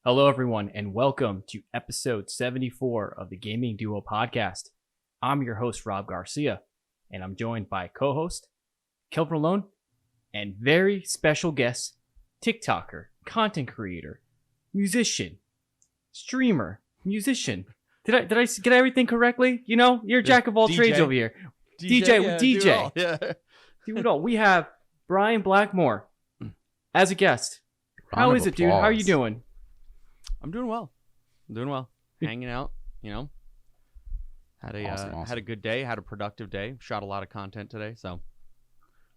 Hello, everyone, and welcome to episode 74 of the Gaming Duo podcast. I'm your host, Rob Garcia, and I'm joined by co-host, Kelvin Malone, and very special guest, TikToker, content creator, musician, streamer, musician. Did I get everything correctly? You know, you're a jack of all trades over here. DJ. Do it all. We have Brian Blackmore as a guest. How is it, dude? How are you doing? I'm doing well. Hanging out, you know. Had a good day. Had a productive day. Shot a lot of content today, so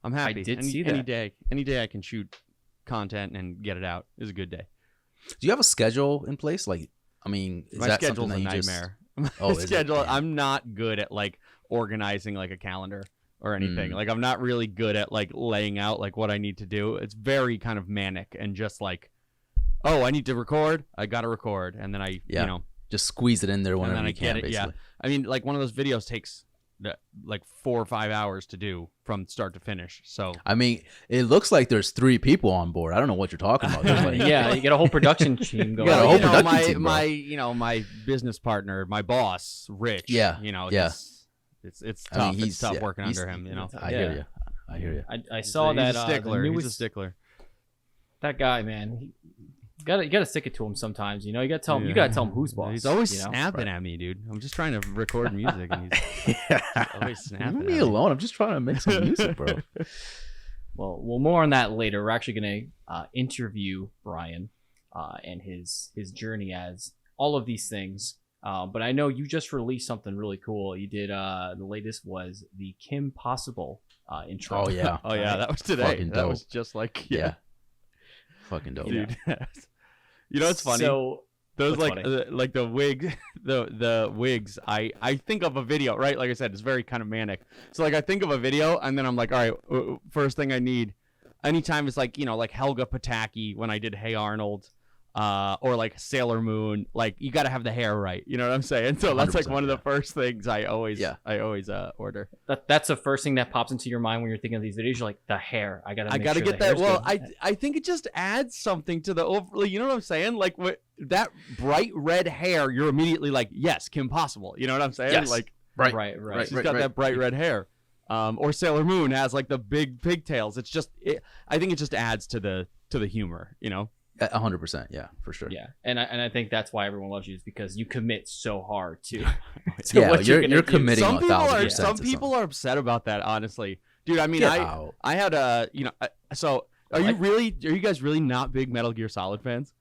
I'm happy. I did see that. Any day I can shoot content and get it out is a good day. Do you have a schedule in place? Like, I mean, is My that schedule's something a that you nightmare. Oh, Schedule. is it? I'm not good at like organizing like a calendar or anything. Like I'm not really good at like laying out like what I need to do. It's very kind of manic and just like, oh, I need to record. I got to record, and then you know, just squeeze it in there whenever you can. Get it. Basically. Yeah, I mean, like one of those videos takes like 4 or 5 hours to do from start to finish. So I mean, it looks like there's 3 people on board. I don't know what you're talking about. There's like, Yeah, you get a whole production team going. You got a whole production team, bro. my business partner, my boss, Rich. Yeah, you know, yeah. It's tough. I mean, it's tough working under him. You know, I hear you. I saw that. He's a stickler. The He's a newest, stickler. that guy, man. You gotta stick it to him sometimes. You know, you gotta tell him. You gotta tell him who's boss. He's always you know? snapping at me, dude. I'm just trying to record music, and he's always snapping. Leave me alone. I'm just trying to make some music, bro. Well, more on that later. We're actually gonna interview Brian and his journey as all of these things. But I know you just released something really cool. You did the latest was the Kim Possible intro. Oh yeah, that was today. Fucking that dope. was just like fucking dope. dude. You know what's funny? So Those what's like funny? like the wig, the wigs. I think of a video, right? Like I said, it's very kind of manic. So like I think of a video, and then I'm like, all right, first thing I need. Anytime it's like, you know, like Helga Pataki when I did Hey Arnold, or like Sailor Moon, like you got to have the hair right. You know what I'm saying? So that's like one of the first things I always order. That's the first thing that pops into your mind when you're thinking of these videos. You're like, the hair. I gotta get the that. hair's Well, good. I think it just adds something to the overly. You know what I'm saying? Like that bright red hair, you're immediately like, yes, Kim Possible. You know what I'm saying? Yes. Like right. She's got that bright red hair. Or Sailor Moon has like the big pigtails. It's just, I think it just adds to the humor. You know. 100%. Yeah, for sure. Yeah, and I think that's why everyone loves you is because you commit so hard to. Yeah, what you're gonna do. committing. Some people are upset about that. Honestly, dude. I mean, I had a So are you guys really not big Metal Gear Solid fans?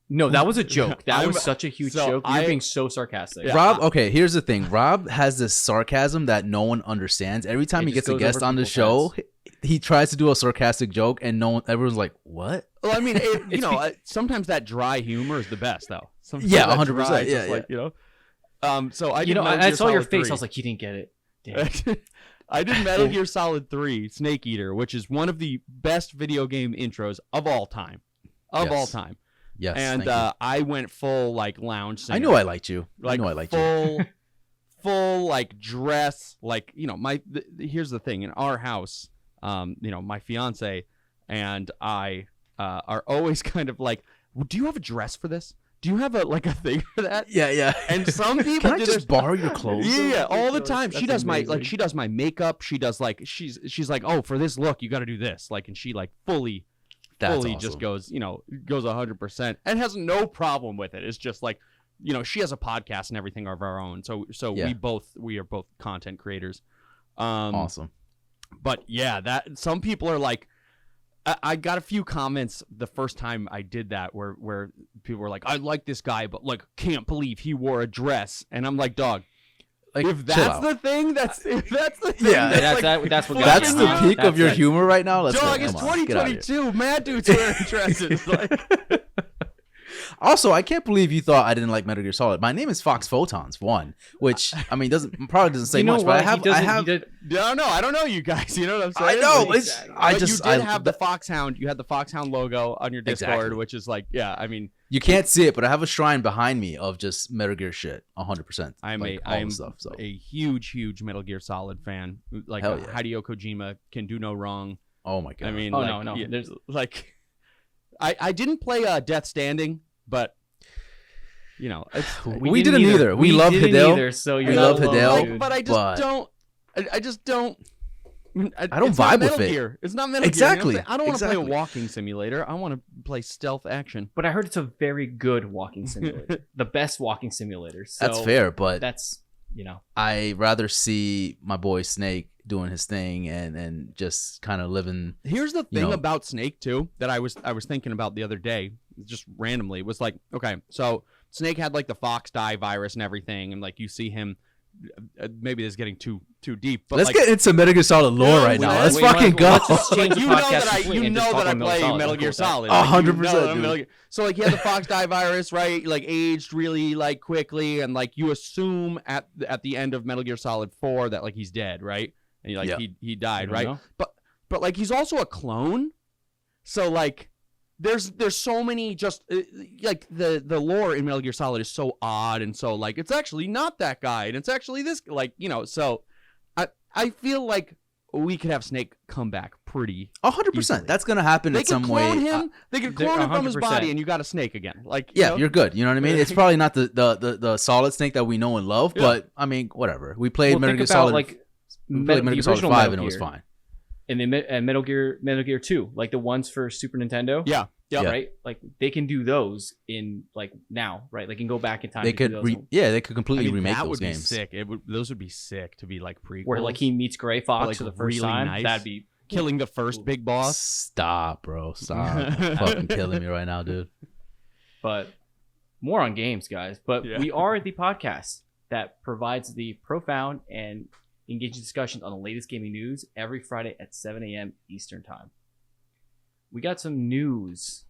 No, that was a joke. That was such a huge joke. You're being so sarcastic. Yeah. Rob, okay, here's the thing. Rob has this sarcasm that no one understands. Every time he gets a guest on the show, he tries to do a sarcastic joke, and everyone's like, "What?" Well, I mean, sometimes that dry humor is the best, though. Sometimes 100%. Yeah, like, you know. So I saw your face. 3. I was like, "You didn't get it." Damn. I did Metal Gear Solid 3 Snake Eater, which is one of the best video game intros of all time. Yes, and I went full like lounge singer. I knew I liked you. Like full like dress. Like, you know, here's the thing. In our house, you know, my fiance and I are always kind of like, do you have a dress for this? Do you have a thing for that? Yeah. And some people can I just borrow your clothes? Yeah, all the time. She does amazing. she does my makeup. She does like she's like, oh, for this look, you got to do this. Like, and she like fully awesome. just goes 100% and has no problem with it. It's just like, you know, she has a podcast and everything of our own. So yeah. we are both content creators. Awesome. But yeah, that some people are like, I got a few comments the first time I did that where people were like, I like this guy, but like can't believe he wore a dress. And I'm like, dog, like, if that's the thing, that's the thing. Yeah, that's what that's the peak of your humor right now. Let's dog, it's 2022. Mad dudes wearing dresses. Like, also, I can't believe you thought I didn't like Metal Gear Solid. My name is Fox Photons 1, which I mean probably doesn't say much, but I have. I don't know you guys. You know what I'm saying? I know. Like, you did have the Foxhound. You had the Foxhound logo on your Discord, exactly. which is like, yeah. I mean, you can't see it, but I have a shrine behind me of just Metal Gear shit, 100%. I'm a huge Metal Gear Solid fan. Like Hideo Kojima can do no wrong. Oh my god. I mean, no. Yeah, there's like, I didn't play Death Standing. but you know, it's, we didn't either. We love Hideo. Either, so you're we not love alone, Hideo, dude. but I just don't. I don't vibe with it. Gear. It's not Metal Exactly. Gear. You know I don't want to play a Exactly. walking simulator. I want to play stealth action. But I heard it's a very good walking simulator. The best walking simulator. So That's fair, but that's, you know. I rather see my boy Snake doing his thing and just kind of living. Here's the thing know. about Snake too that I was thinking about the other day, just randomly. Was like, okay, so Snake had like the fox die virus and everything, and like you see him. Maybe this is getting too deep, but Let's like, get into Metal Gear Solid lore right now. Let's fucking go. Let's just change the you know podcast that completely you and know just talk that I about play Solid. Metal I'm Gear cool with that. Solid. 100%, dude. So like he had the fox die virus, right? Like aged really like quickly, and like you assume at the end of Metal Gear Solid 4 that like he's dead, right? And like he died, right? Know. But like he's also a clone, so like there's so many just like the lore in Metal Gear Solid is so odd and so like it's actually not that guy and it's actually this, like, you know. So I feel like we could have Snake come back pretty 100%. That's gonna happen they in some could way. clone him. They could clone him from his 100%. body, and you got a Snake again. Like, Yeah, know? you're good. You know what I mean? It's probably not the Solid Snake that we know and love, Yeah. but I mean, whatever. We played Well, Metal think Gear about Solid. like We played Metal Gear Solid 5 Metal and it was Gear. fine. And then Metal Gear 2, like the ones for Super Nintendo. Yeah. Right? Like they can do those in like now, right? They can go back in time. They to do could, those they could completely remake that those would games. be sick. Those would be sick to be like prequels. where like he meets Gray Fox Like, for the first really time. nice. That'd be killing the first big boss. Stop, bro. Stop. Fucking killing me right now, dude. But more on games, guys. But Yeah. we are the podcast that provides the profound and engaging discussions on the latest gaming news every Friday at 7 a.m. Eastern Time. We got some news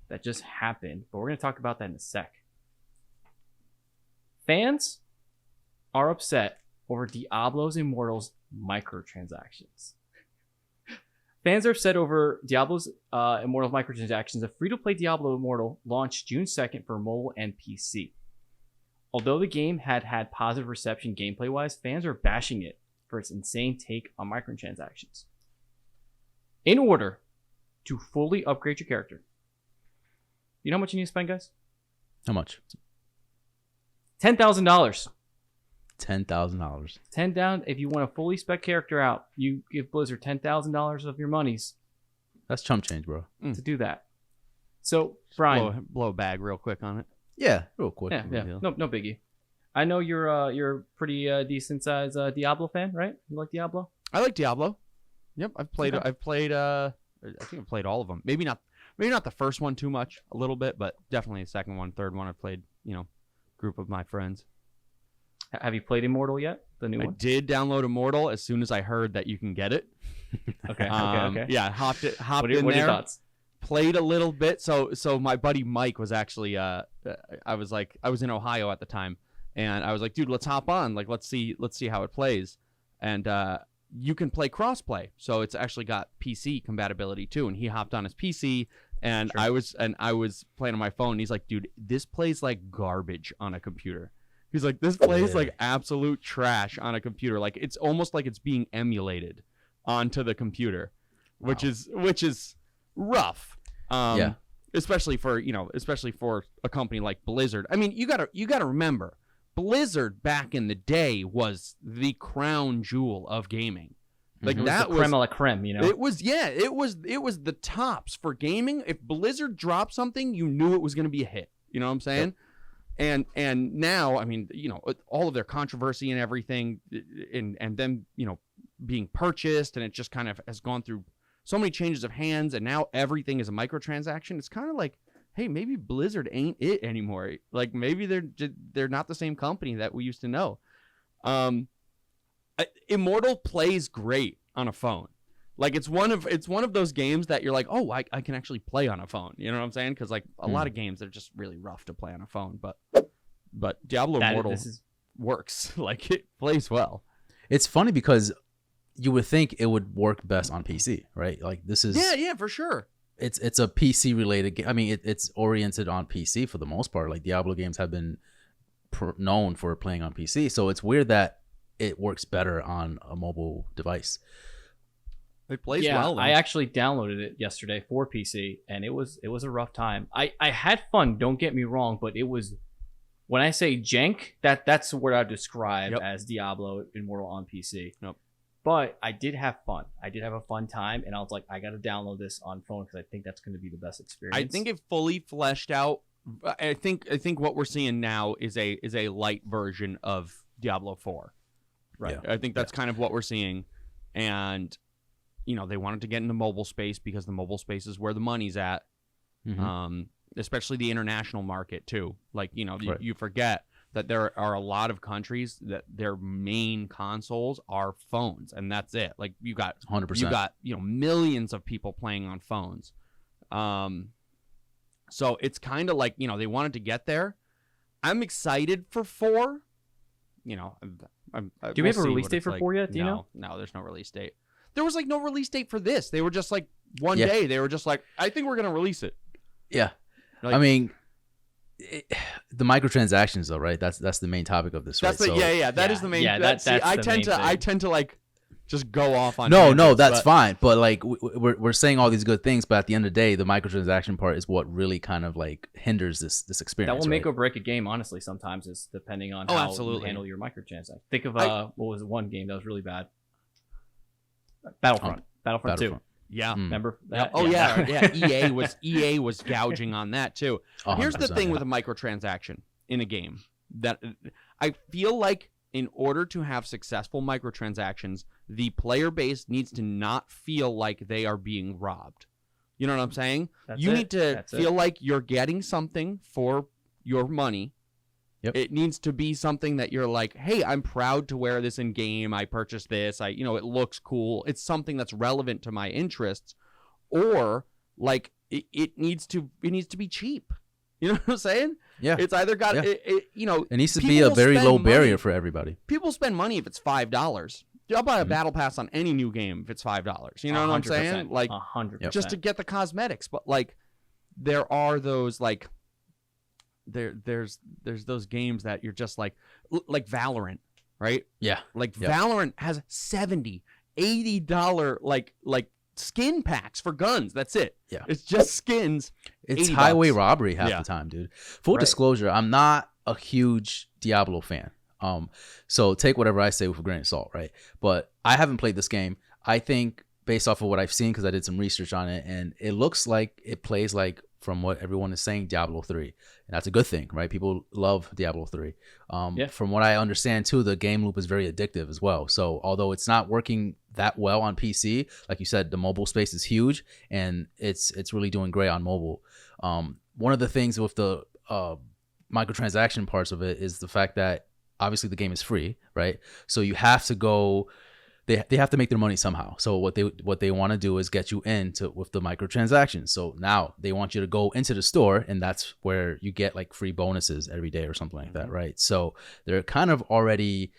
that just happened, but we're going to talk about that in a sec. Fans are upset over Diablo Immortals microtransactions. Fans are upset over Diablo's Immortal microtransactions. A free-to-play Diablo Immortal launched June 2nd for mobile and PC. Although the game had positive reception gameplay-wise, fans are bashing it for its insane take on microtransactions. In order to fully upgrade your character, you know how much you need to spend, guys? How much? $10,000. $10,000. 10 down. If you want a fully spec character out, you give Blizzard $10,000 of your monies That's chump change, bro. to do that. So, Brian, Blow a bag real quick on it. Yeah, real quick. yeah, no biggie. I know you're a pretty decent sized Diablo fan, right? You like Diablo? I like Diablo. Yep, I've played. Okay. I think I've played all of them. Maybe not the first one too much, a little bit, but definitely the second one, third one. I've played. Group of my friends. Have you played Immortal yet? The new I one? did download Immortal as soon as I heard that you can get it. Okay. Yeah, hopped What are in your there. thoughts? Played a little bit. So my buddy Mike was actually I was in Ohio at the time, and I was like, dude, let's hop on. Like, let's see how it plays. And you can play crossplay, so it's actually got PC compatibility too. And he hopped on his PC, and Sure. I was playing on my phone. And he's like, dude, this plays like garbage on a computer. He's like, this plays like absolute trash on a computer. Like, it's almost like it's being emulated onto the computer, which is rough. Yeah. Especially for a company like Blizzard. I mean, you gotta remember, Blizzard back in the day was the crown jewel of gaming. Like It was that the creme a la creme, It was the tops for gaming. If Blizzard dropped something, you knew it was going to be a hit. You know what I'm saying? Yep. And now, I mean, all of their controversy and everything, and them, being purchased, and it just kind of has gone through so many changes of hands, and now everything is a microtransaction. It's kind of like, hey, maybe Blizzard ain't it anymore. Like, maybe they're not the same company that we used to know. Immortal plays great on a phone. Like, it's one of those games that you're like, oh, I can actually play on a phone. You know what I'm saying? Because like a lot of games, they're just really rough to play on a phone. But Diablo Immortal works. Like, it plays well. It's funny because you would think it would work best on PC, right? Like, this is Yeah, for sure. It's a PC related game. I mean, it's oriented on PC for the most part. Like, Diablo games have been known for playing on PC, so it's weird that it works better on a mobile device. It plays yeah, well. Though. I actually downloaded it yesterday for PC, and it was a rough time. I had fun. Don't get me wrong, but it was, when I say jank, that's what I describe as Diablo Immortal on PC. Yep. But I did have fun. I did have a fun time, and I was like, I got to download this on phone because I think that's going to be the best experience. I think it fully fleshed out. I think what we're seeing now is a light version of Diablo 4. Right. Yeah. I think that's kind of what we're seeing, and they wanted to get into mobile space because the mobile space is where the money's at. Mm-hmm. Especially the international market too. Like Right. you forget that there are a lot of countries that their main consoles are phones, and that's it. Like you got 100%. You got millions of people playing on phones. So it's kind of like they wanted to get there. I'm excited for 4. Do we have a release date for 4 yet? Do you know? No, there's no release date. There was like no release date for this. They were just like one Yeah. day. They were just like, I think we're gonna release it. Yeah. Like, I mean, the microtransactions, though, right? That's the main topic of this, right? That is the main. Yeah, that's the I main tend to like just go off on. No, tangents, that's but fine. But like we're saying all these good things, but at the end of the day, the microtransaction part is what really kind of like hinders this experience. That will make right? or break a game, honestly. Sometimes is depending on how absolutely. you handle your microtransactions. Think of what was one game that was really bad? Battlefront. Battlefront 2. Yeah. Remember? Yeah. That? EA was gouging on that too. 100%, Here's the thing yeah. with a microtransaction in a game that I feel like in order to have successful microtransactions, the player base needs to not feel like they are being robbed. You know what I'm saying? You need to feel like you're getting something for your money. Yep. It needs to be something that you're like, hey, I'm proud to wear this in game. I purchased this. It looks cool. It's something that's relevant to my interests, or like it needs to be cheap. You know what I'm saying? Yeah. It's either got It needs to be a people very spend low money. barrier for everybody. People spend money if it's $5. I'll buy a battle pass on any new game if it's $5. You know what I'm saying? Like 100%. just to get the cosmetics, but like there are those like. There's those games that you're just like Valorant, right? Yeah. Like Valorant has $70-$80 like skin packs for guns. That's it. Yeah. It's just skins. It's $80. highway robbery half Yeah. the time, dude. Full Right. disclosure, I'm not a huge Diablo fan. So take whatever I say with a grain of salt, right? But I haven't played this game. I think based off of what I've seen, because I did some research on it, and it looks like it plays like, from what everyone is saying, Diablo 3. And that's a good thing, right? People love Diablo 3. From what I understand, too, the game loop is very addictive as well. So although it's not working that well on PC, like you said, the mobile space is huge, and it's really doing great on mobile. One of the things with the microtransaction parts of it is the fact that obviously the game is free, right? So you have to go... They have to make their money somehow. So what they want to do is get you with the microtransactions. So now they want you to go into the store, and that's where you get like free bonuses every day or something like that, right? So they're kind of already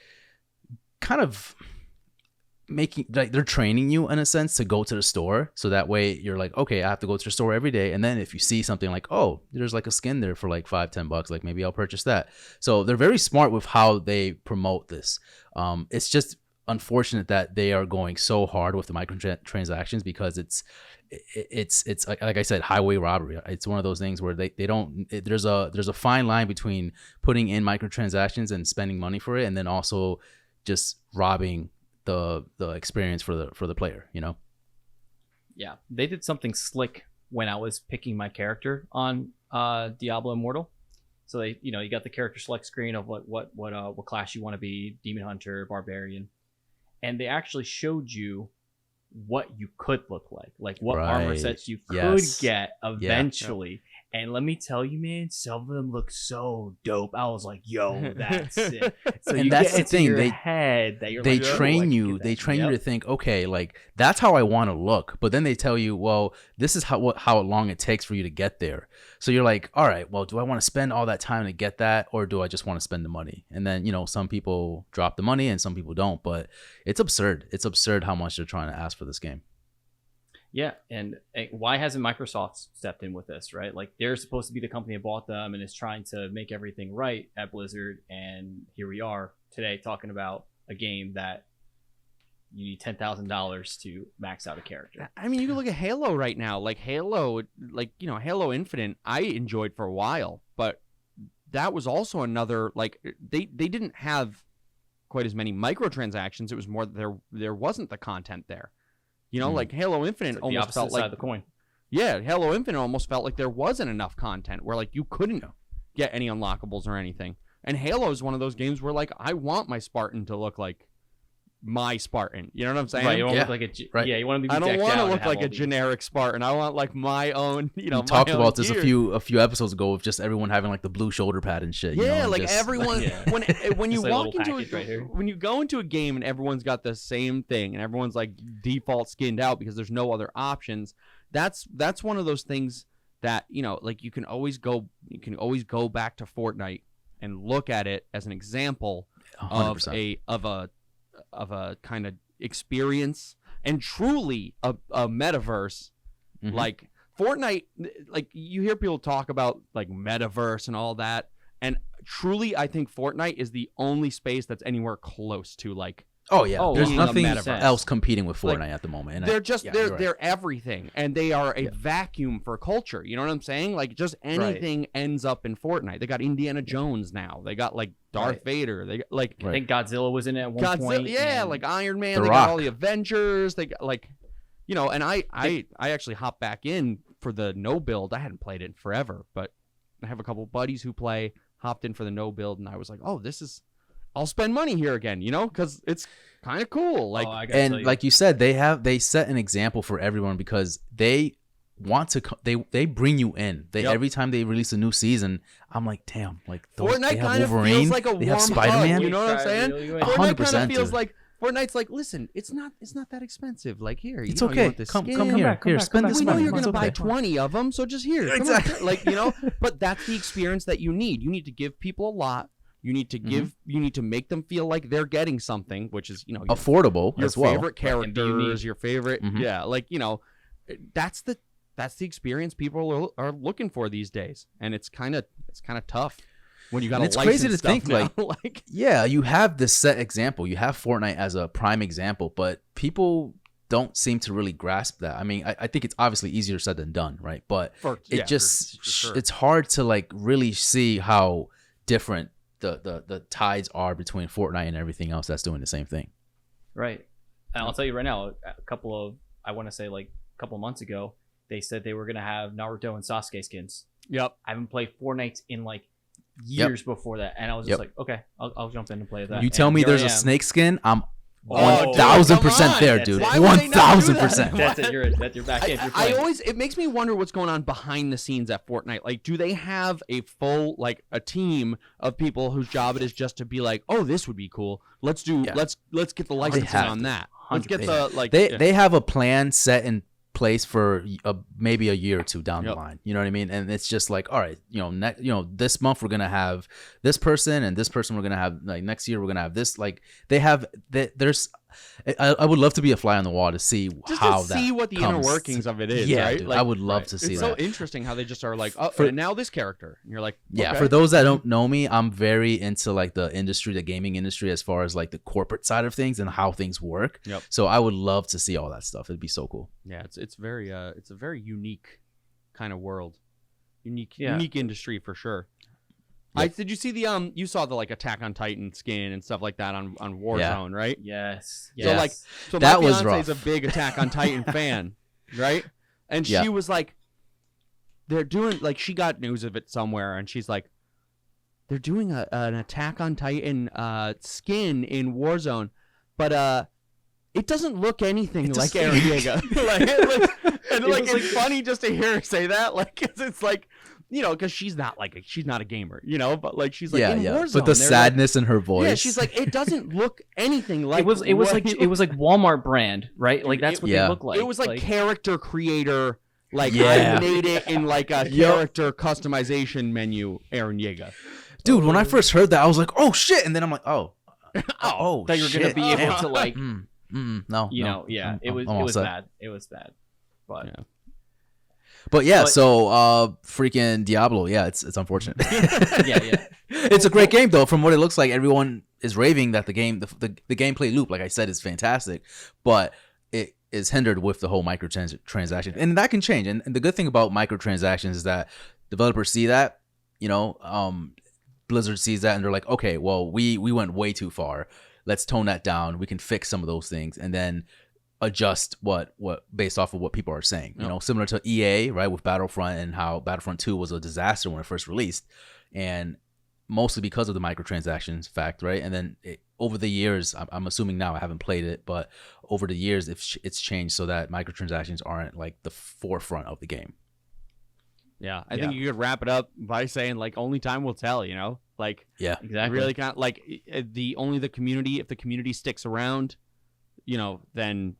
making, like, they're training you in a sense to go to the store. So that way you're like, okay, I have to go to the store every day. And then if you see something like, oh, there's like a skin there for like $5-10, like maybe I'll purchase that. So they're very smart with how they promote this. It's just unfortunate that they are going so hard with the microtransactions because it's like I said, highway robbery. It's one of those things where they don't. There's a fine line between putting in microtransactions and spending money for it, and then also just robbing the experience for the player. Yeah, they did something slick when I was picking my character on Diablo Immortal. So they, you got the character select screen of what class you want to be, Demon Hunter, Barbarian. And they actually showed you what you could look like what armor sets you could get eventually. Yeah. And let me tell you, man, some of them look so dope. I was like, yo, that's it. So and that's the thing. They train you. They train you to think, okay, like that's how I want to look. But then they tell you, well, this is how long it takes for you to get there. So you're like, all right, well, do I want to spend all that time to get that, or do I just want to spend the money? And then some people drop the money and some people don't. But it's absurd. It's absurd how much they're trying to ask for this game. Yeah, and why hasn't Microsoft stepped in with this, right? Like, they're supposed to be the company that bought them and is trying to make everything right at Blizzard, and here we are today talking about a game that you need $10,000 to max out a character. I mean, you can look at Halo right now. Like Halo, like, you know, Halo Infinite, I enjoyed for a while, but that was also another, like, they didn't have quite as many microtransactions. It was more that there wasn't the content there. You know, like Halo Infinite Like almost felt side like of the coin. Yeah, Halo Infinite almost felt like there wasn't enough content where like you couldn't get any unlockables or anything. And Halo is one of those games where like I want my Spartan to look like my Spartan. You know what I'm saying? Right, you want to Yeah. look like a Right. yeah, you want to be I don't decked want to out and look have like all a these- generic Spartan. I want like my own, you know, We my talked own about this gear. a few episodes ago with just everyone having like the blue shoulder pad and shit. You Yeah, know, and like just, everyone Yeah. when you It's like a walk little into package right here. when you go into a game and everyone's got the same thing and everyone's like default skinned out because there's no other options. That's one of those things that, you know, like you can always go back to Fortnite and look at it as an example 100%. of a kind of experience and truly a metaverse. Mhm. Like Fortnite, like you hear people talk about like metaverse and all that, and truly I think Fortnite is the only space that's anywhere close to like Oh yeah, Oh, there's being a nothing metaverse. else competing with Fortnite Like, at the moment. And they're just yeah, you're right. they're everything, and they are a Yeah. vacuum for culture. You know what I'm saying? Like just anything ends up in Fortnite. They got Indiana Jones now. They got like Darth Right. Vader. They got like I think Godzilla was in it at one point. yeah, and- like Iron Man. The They Rock. got all the Avengers. They got like, you know, and I actually hopped back in for the no build. I hadn't played it in forever, but I have a couple buddies who play. Hopped in for the no build, and I was like, oh, I'll spend money here again, you know, because it's kind of cool. Like, Oh, I gotta tell And like you said, they set an example for everyone because they want to they bring you in. They Yep. every time they release a new season, I'm like, damn, like those, Fortnite they have kind of Wolverine, feels like a they have warm Spider-Man. hug, you know what I'm Try saying? really good. Fortnite kind 100% of feels dude. like Fortnite's like, listen, it's not that expensive. Like here, It's you know, you okay. want this Come skin. here. back, come Here, back, spend come this We back. know money. you're It's gonna buy okay. 20 of them, so just here. Come on. Exactly. Like, you know, but that's the experience that you need. You need to give people a lot. You need to give. You need to make them feel like they're getting something, which is, you know, Affordable your as well. favorite and be unique. characters, your favorite, Mhm. yeah, like, you know, that's the experience people are looking for these days, and it's kind of tough when you got And to it's crazy to think, like like Yeah, you have this set example. You have Fortnite as a prime example, but people don't seem to really grasp that. I mean, I think it's obviously easier said than done, right? But for sure. it's hard to like really see how different the tides are between Fortnite and everything else that's doing the same thing. Right. And I'll tell you right now, I want to say like a couple of months ago, they said they were going to have Naruto and Sasuke skins. Yep. I haven't played Fortnite in like years before that. And I was just like, okay, I'll jump in and play that. You tell And me here there's I a am. snake skin, I'm Oh, 1000% dude, there, come dude. on. Why would they not do that? 1000%. That's it. That's your back end. You're I playing. always, it makes me wonder what's going on behind the scenes at Fortnite. Like, do they have a full, like, a team of people whose job it is just to be like, oh, this would be cool. Let's get the licensing have on to. that. Let's get They the have. like. They have a plan set in place for maybe a year or two down the Yep. line. You know what I mean? And it's just like, all right, this month we're gonna have this person, and this person we're gonna have like next year we're gonna have this. Like there's. I would love to be a fly on the wall to see just how to that see what the comes. inner workings of it is. Yeah, right? dude, Like, I would love to see it's that. so interesting how they just are like, oh, For- and now this character, and you're like, Yeah, okay. for those that don't know me, I'm very into like the industry, the gaming industry, as far as like the corporate side of things and how things work. Yep. So I would love to see all that stuff. It'd be so cool. Yeah, it's a very unique kind of world, unique industry for sure. Yep. Did you see the you saw the like Attack on Titan skin and stuff like that on Warzone, right? Yes. So like so That my was fiance is a rough. big Attack on Titan fan, right? And Yeah. she was like, they're doing like she got news of it somewhere, and she's like, they're doing an Attack on Titan skin in Warzone, but it doesn't look anything like Eren Yeager. It's funny just to hear her say that, like 'cause it's like, you know, because she's not a gamer, you know, but like she's like in Warzone, But the they're sadness in her like, voice. yeah, she's like, it doesn't look anything like it was like Walmart brand, right? Like that's what Yeah. they look like. it was like character creator, like Yeah. I made it in like a character customization menu, Eren Yeager. Dude, when I first heard that, I was like, oh shit, and then I'm like, oh, that you're gonna shit. be able to like, no, you no. know, yeah. I'm it was all set. bad. It was bad, but Yeah. But yeah, so freaking Diablo, yeah, it's unfortunate. Yeah. It's a great game though. From what it looks like, everyone is raving that the gameplay loop, like I said, is fantastic, but it is hindered with the whole microtransaction, and that can change. And the good thing about microtransactions is that developers see that, Blizzard sees that, and they're like, okay, well, we went way too far. Let's tone that down. We can fix some of those things, and then adjust what based off of what people are saying. Similar to EA, right, with Battlefront, and how Battlefront 2 was a disaster when it first released, and mostly because of the microtransactions fact, right? And then over the years, I'm assuming now, I haven't played it, but over the years, it's changed so that microtransactions aren't like the forefront of the game. Yeah, I think you could wrap it up by saying like only time will tell. Like yeah, exactly. Really kind of like the community. If the community sticks around, then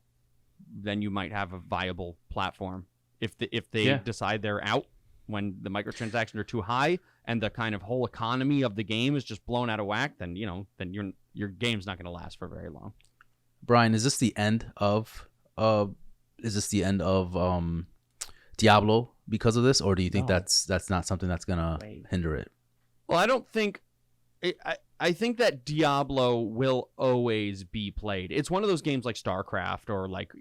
you might have a viable platform. If they decide they're out when the microtransactions are too high and the kind of whole economy of the game is just blown out of whack, then your game's not going to last for very long. Brian, is this the end of Diablo because of this, or do you think that's not something that's gonna hinder it? Well, I don't think. I think that Diablo will always be played. It's one of those games like StarCraft, or like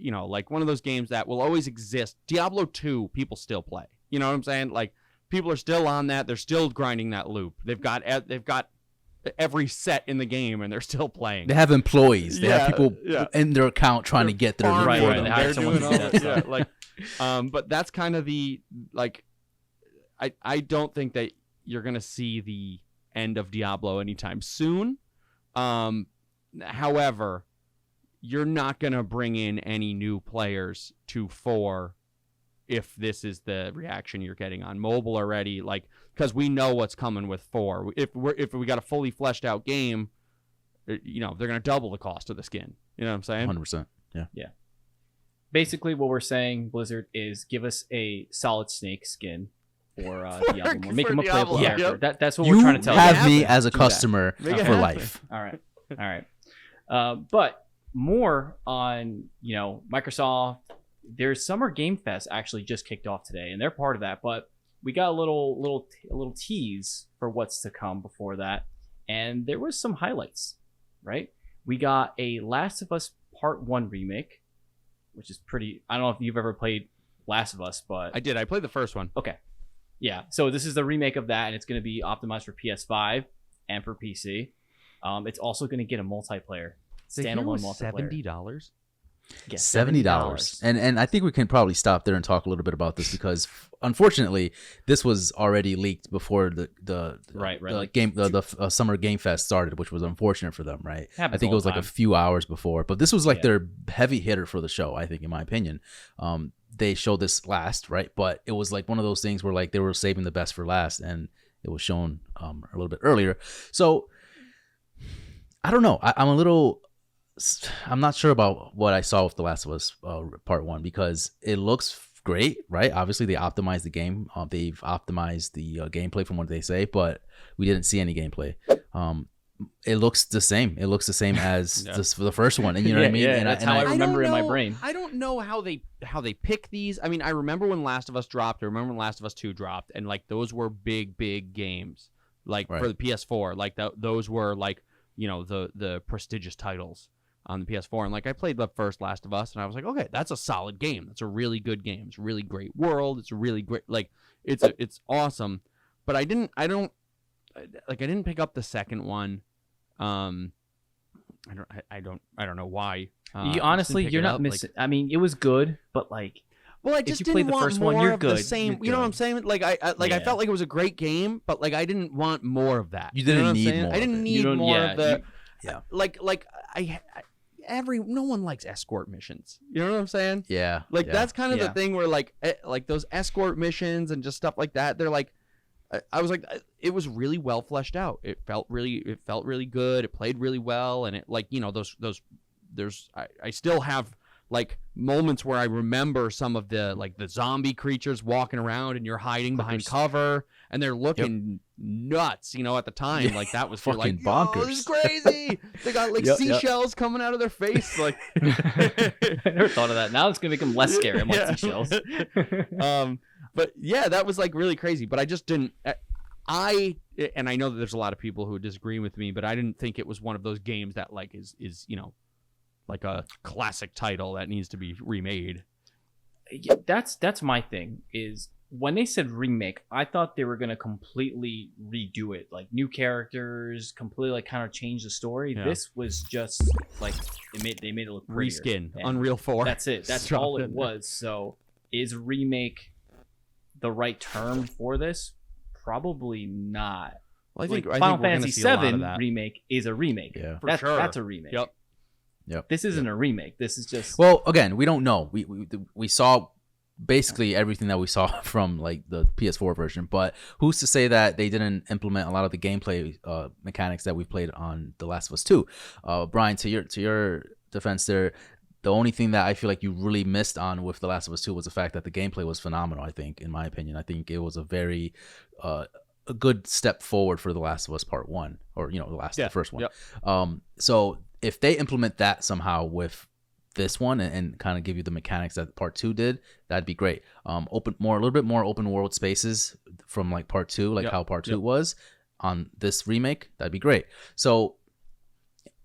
one of those games that will always exist. Diablo 2, people still play. You know what I'm saying? Like, people are still on that. They're still grinding that loop. They've got every set in the game, and they're still playing. They have employees. They have people in their account trying to get their loot for them. They're doing all that stuff. But that's kind of the I don't think that you're gonna see the end of Diablo anytime soon. However, you're not gonna bring in any new players to 4 if this is the reaction you're getting on mobile already, like, because we know what's coming with 4. If we got a fully fleshed out game, they're gonna double the cost of the skin. You know what I'm saying? 100%. Yeah. Basically, what we're saying, Blizzard, is give us a solid Snake skin for Diablo. Make him a playable character. That's what we're trying to tell you. You have me as a customer for life. All right. But more on Microsoft. Their Summer Game Fest actually just kicked off today, and they're part of that. But we got a little tease for what's to come before that, and there was some highlights. Right, we got a Last of Us Part 1 remake, which is pretty. I don't know if you've ever played Last of Us, but I did. I played the first one. Okay, yeah. So this is the remake of that, and it's going to be optimized for PS5 and for PC. It's also going to get a multiplayer, standalone multiplayer. $70. Yes, $70. And I think we can probably stop there and talk a little bit about this, because unfortunately this was already leaked before the Summer Game Fest started, which was unfortunate for them, right? I think it was like a few hours before, but this was like their heavy hitter for the show, I think, in my opinion. They showed this last, right? But it was like one of those things where like they were saving the best for last, and it was shown a little bit earlier. So I don't know. I'm not sure about what I saw with The Last of Us Part 1, because it looks great, right? Obviously, they optimized the game. They've optimized the gameplay from what they say, but we didn't see any gameplay. It looks the same. It looks the same as the first one, and you know what I mean? And that's how I remember in my brain. I don't know how they pick these. I mean, I remember when Last of Us dropped. I remember when Last of Us 2 dropped, and like those were big games, like for the PS4. Like those were like the prestigious titles on the PS4, and like I played the first Last of Us, and I was like, okay, that's a solid game. That's a really good game. It's a really great world. It's a really great, like, it's awesome. But I didn't pick up the second one. I don't know why. Honestly, you're not missing. I mean, it was good, but like, well, I just didn't want more of the same. You know what I'm saying? Like I felt like it was a great game, but like I didn't want more of that. You didn't need more. I didn't need more of the. No one likes escort missions. You know what I'm saying? Yeah. That's kind of the thing where like those escort missions and just stuff like that. They're like, I was like, it was really well fleshed out. It felt really good. It played really well, and it I still have like moments where I remember some of the like the zombie creatures walking around, and you're hiding behind cover, and they're looking nuts, at the time. Like that was fucking like, bonkers. This is crazy. They got like seashells coming out of their face. Like I never thought of that. Now it's gonna make them less scary. I'm like seashells. But yeah, that was like really crazy. But I just didn't. And I know that there's a lot of people who disagree with me, but I didn't think it was one of those games that like is like a classic title that needs to be remade. Yeah, that's my thing. Is when they said remake, I thought they were gonna completely redo it, like new characters, completely like kind of change the story. Yeah. This was just like they made it look prettier. Reskin, And Unreal 4. That's it. That's all it was. So is remake the right term for this? Probably not. Well, I Like, think Final we're gonna Fantasy see a lot of VII that. remake is a remake. Yeah. For sure. That's a remake. Yep. This isn't a remake. This is just Well, again, we don't know. We saw basically everything that we saw from like the PS4 version, but who's to say that they didn't implement a lot of the gameplay mechanics that we played on The Last of Us 2? Brian, to your defense there, the only thing that I feel like you really missed on with The Last of Us 2 was the fact that the gameplay was phenomenal. I think, in my opinion, I think it was a very a good step forward for The Last of Us Part 1, or the first one. Yep. So if they implement that somehow with this one and kind of give you the mechanics that Part 2 did, that'd be great. A little bit more open world spaces from like Part 2, like how Part 2 was on this remake, that'd be great. So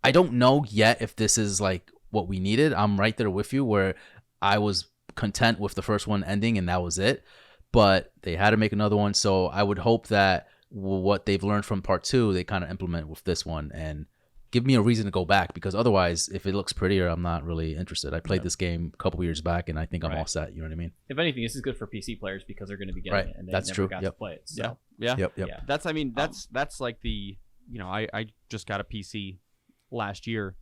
I don't know yet if this is like what we needed. I'm right there with you where I was content with the first one ending and that was it, but they had to make another one. So I would hope that what they've learned from Part 2 they kind of implement with this one and give me a reason to go back, because otherwise if it looks prettier I'm not really interested. I played this game a couple years back and I think I'm all set. You know what I mean? If anything, this is good for PC players because they're going to be getting it and they That's never true. got to play it. So Yeah. Yep. yeah. That's like the I just got a PC last year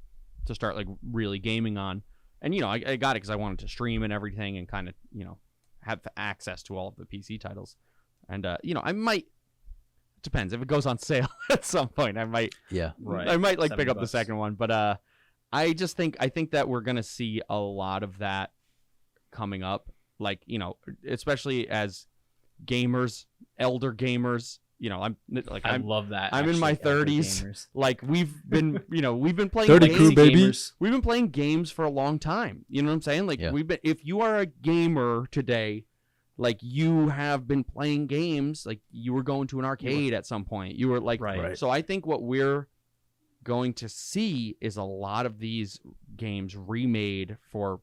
to start like really gaming on, and I got it because I wanted to stream and everything and kind of have access to all of the PC titles, and I might, depends if it goes on sale at some point, I might Right. I might like pick up $70. the second one, but I think that we're gonna see a lot of that coming up, like especially as gamers, elder gamers. I love that. I'm in my 30s. Gamers. Like we've been playing 30 games. crew, baby. We've been playing games for a long time. You know what I'm saying? Like if you are a gamer today, like you have been playing games, like you were going to an arcade at some point. You were like, Right. So I think what we're going to see is a lot of these games remade for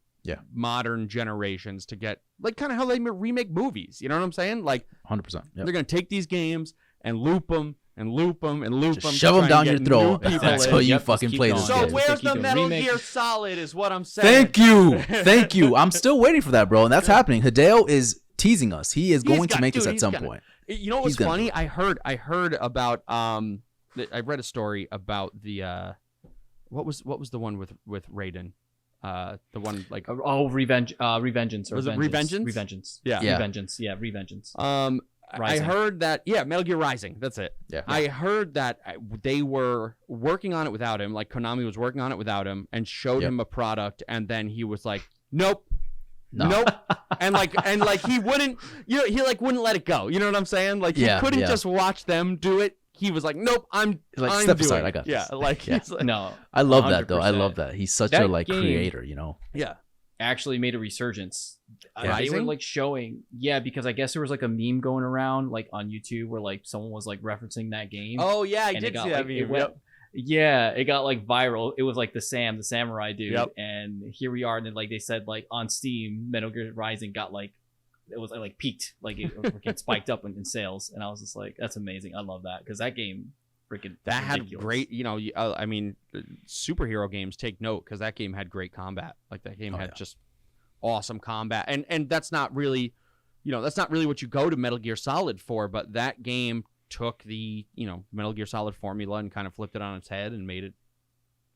modern generations to get like kind of how they remake movies. You know what I'm saying? Like 100%. they're going to take these games and loop them and loop them and loop them. Shove them down your throat. That's So you Yep, fucking just play keep this going. game. So where's the Metal remake. Gear Solid is what I'm saying. Thank you. I'm still waiting for that, bro, and that's happening. Hideo is teasing us. He is going to make this at some point. You know what's He's gonna funny? do it. I heard about I read a story about the what was the one with Raiden? The one like Revengeance. Or Was it Vengeance. Revengeance? Revengeance. Yeah. Revengeance. Yeah, Revengeance. I Rising. heard that Metal Gear Rising. That's it. Yeah. I heard that they were working on it without him. Like Konami was working on it without him and showed him a product, and then he was like, "Nope, No. nope," and he wouldn't. He like wouldn't let it go. You know what I'm saying? Like he couldn't just watch them do it. He was like, "Nope, I'm step doing aside. it." I got this. Yeah, like he's like, No. I love that though. I 100%. love that. He's such That a like game- creator. yeah. Actually made a resurgence. They Rising? were like showing, because I guess there was like a meme going around like on YouTube where like someone was like referencing that game. Oh yeah, I and did got, see that like, meme. it went- Yeah, it got like viral. It was like the samurai dude, Yep. and here we are. And then like they said like on Steam, Metal Gear Rising got like it was like peaked, like it spiked up in sales, and I was just like, that's amazing. I love that because that game freaking That had ridiculous. great, I mean, superhero games take note because that game had great combat. Like that game had just awesome combat, and that's not really, that's not really what you go to Metal Gear Solid for. But that game took the Metal Gear Solid formula and kind of flipped it on its head and made it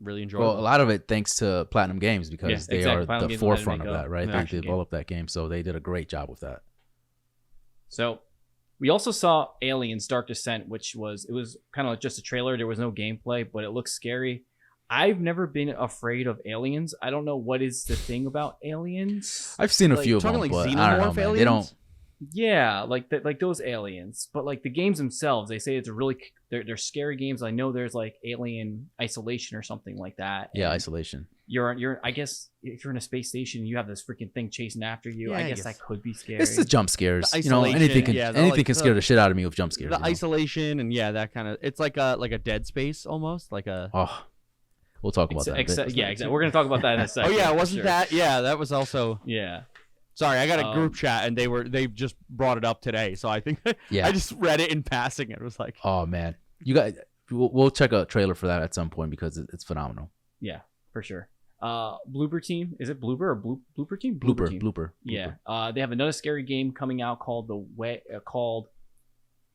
really enjoyable. Well, a lot of it thanks to Platinum Games because Yeah, they exactly. are Platinum the Games let it forefront make of a that, right? They action game. developed that game, so they did a great job with that. So we also saw Aliens Dark Descent, which was kind of like just a trailer. There was no gameplay, but it looks scary. I've never been afraid of aliens. I don't know what is the thing about aliens. I've seen a Like, few of them, talking like but I don't know, xenomorph man. aliens? They don't. Yeah, like like those aliens, but like the games themselves, they say it's a really they're scary games. I know there's like Alien Isolation or something like that. Yeah, and Isolation. You're I guess if you're in a space station, you have this freaking thing chasing after you. Yeah, I I guess guess. that could be scary. It's the jump scares. The You know, isolation, anything can yeah, the, anything like, can scare the shit out of me with jump scares. The you know? isolation and that kind of, it's like a Dead Space almost, like a. Oh, we'll talk about that. Yeah, exactly. We're gonna talk about that in a Oh second. yeah, for wasn't sure. that? Yeah, that was also. Yeah. Sorry, I got a group chat and they just brought it up today, so I think Yeah. I just read it in passing. It was like, Oh man, you got. We'll check a trailer for that at some point because it's phenomenal. Yeah, for sure. Blooper Team, is it Blooper or Blooper Team? Blooper, Team. blooper. Yeah. They have another scary game coming out called called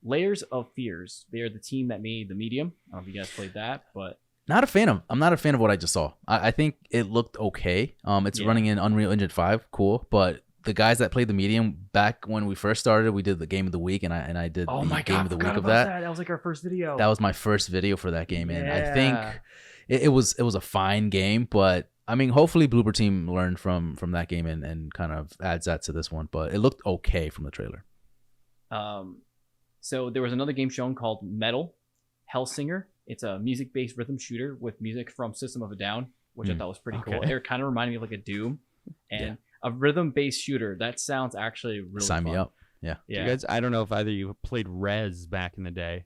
Layers of Fears. They are the team that made The Medium. I don't know if you guys played that, but Not a fan of. I'm not a fan of what I just saw. I think it looked okay. It's Yeah. running in Unreal Engine 5, cool. But the guys that played The Medium back when we first started, we did the game of the week, and I did oh the my game god, of the forgot week of about that. That was like our first video. That was my first video for that game, and I think Yeah. it was a fine game. But I mean, hopefully Blooper Team learned from that game and kind of adds that to this one. But it looked okay from the trailer. So there was another game shown called Metal Hellsinger. It's a music-based rhythm shooter with music from System of a Down, which I thought was pretty cool. Okay. It kind of reminded me of like a Doom, and a rhythm-based shooter. That sounds actually really Sign fun. me up. Yeah. Yeah. you guys, I don't know if either of you played Rez back in the day.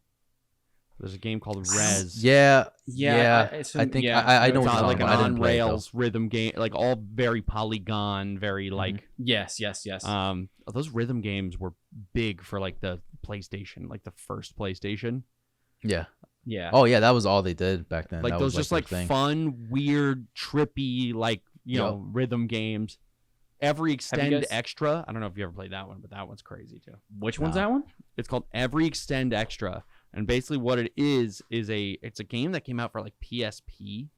There's a game called Rez. Yeah. I think yeah. I know It's what you're on, like talking an about. I on didn't play it, though. rails rhythm game, like all very polygon, very like. Yes. Those rhythm games were big for like the PlayStation, like the first PlayStation. Yeah. Yeah. Oh yeah, that was all they did back then. Like That those was, just their like thing. fun, weird, trippy, like you Yep. know, rhythm games. Every Extend guys- Extra. I don't know if you ever played that one, but that one's crazy too. Which one's No. that one? It's called Every Extend Extra, and basically what it is it's a game that came out for like PSP,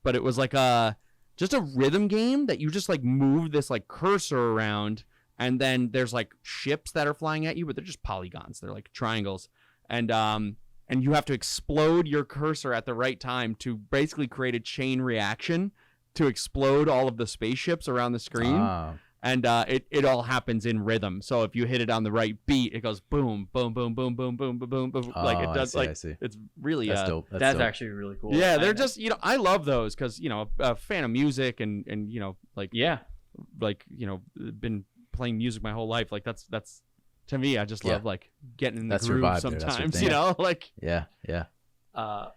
but it was like just a rhythm game that you just like move this like cursor around, and then there's like ships that are flying at you, but they're just polygons. They're like triangles, and you have to explode your cursor at the right time to basically create a chain reaction to explode all of the spaceships around the screen. Ah. And it all happens in rhythm. So if you hit it on the right beat, it goes boom, boom, boom, boom, boom, boom, boom, boom, boom. Like it does. I see. It's really That's dope. That's dope. actually really cool. yeah. They're I- just I love those because a fan of music and like yeah. been playing music my whole life. Like that's to me. I just Yeah. love like getting in the That's your groove vibe there. That's your sometimes. thing. Like Yeah.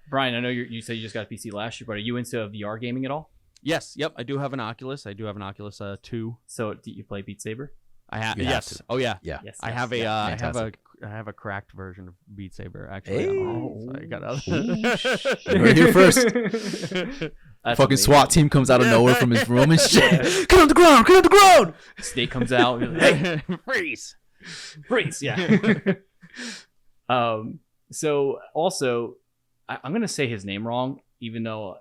Brian, I know you said you just got a PC last year, but are you into VR gaming at all? yes, yep. I do have an Oculus. I do have an Oculus 2. So do you play Beat Saber? I have You have yes. to. Oh yeah. Yeah. Yes. I yes, have a yes. I have a cracked version of Beat Saber actually. Hey. So I got You heard it here first. That's Fucking amazing. SWAT team comes out of nowhere from his room and shit. Get on the ground. Get on the ground. Snake comes out. Hey, freeze. freeze! Yeah. So also, I'm gonna say his name wrong, even though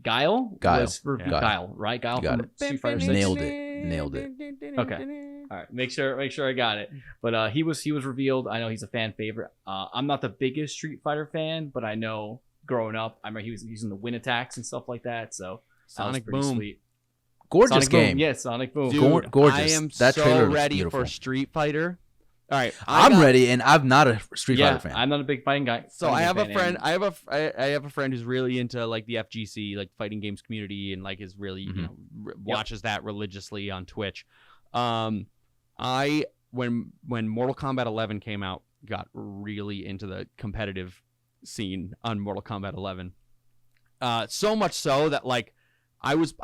Guile was for Yeah. Guile, right? Guile Got from Street Fighter 6. Nailed it. Okay. All right, make sure I got it. But he was revealed. I know he's a fan favorite. I'm not the biggest Street Fighter fan, but I know growing up, I remember he was using the wind attacks and stuff like that. So that was Sonic pretty Boom. sweet. Gorgeous Sonic game. Boom. Yes, Sonic Boom. Dude, Gorgeous. I am That trailer so looks ready beautiful. for Street Fighter. All right, I'm ready, and I'm not a Street Yeah, Fighter fan. I'm not a big fighting guy. So I have a fan, friend. and- I have a friend who's really into like the FGC, like fighting games community, and like is really watches that religiously on Twitch. When Mortal Kombat 11 came out, got really into the competitive scene on Mortal Kombat 11. So much so that like I was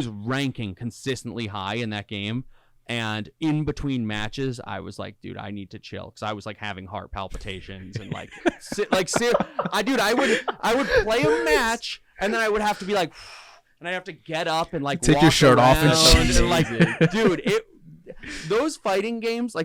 ranking consistently high in that game. And in between matches, I was like, dude, I need to chill because I was like having heart palpitations and like, I would play a match and then I would have to be like, and I have to get up and like Take your walk shirt off and around shit. like, dude, those fighting games,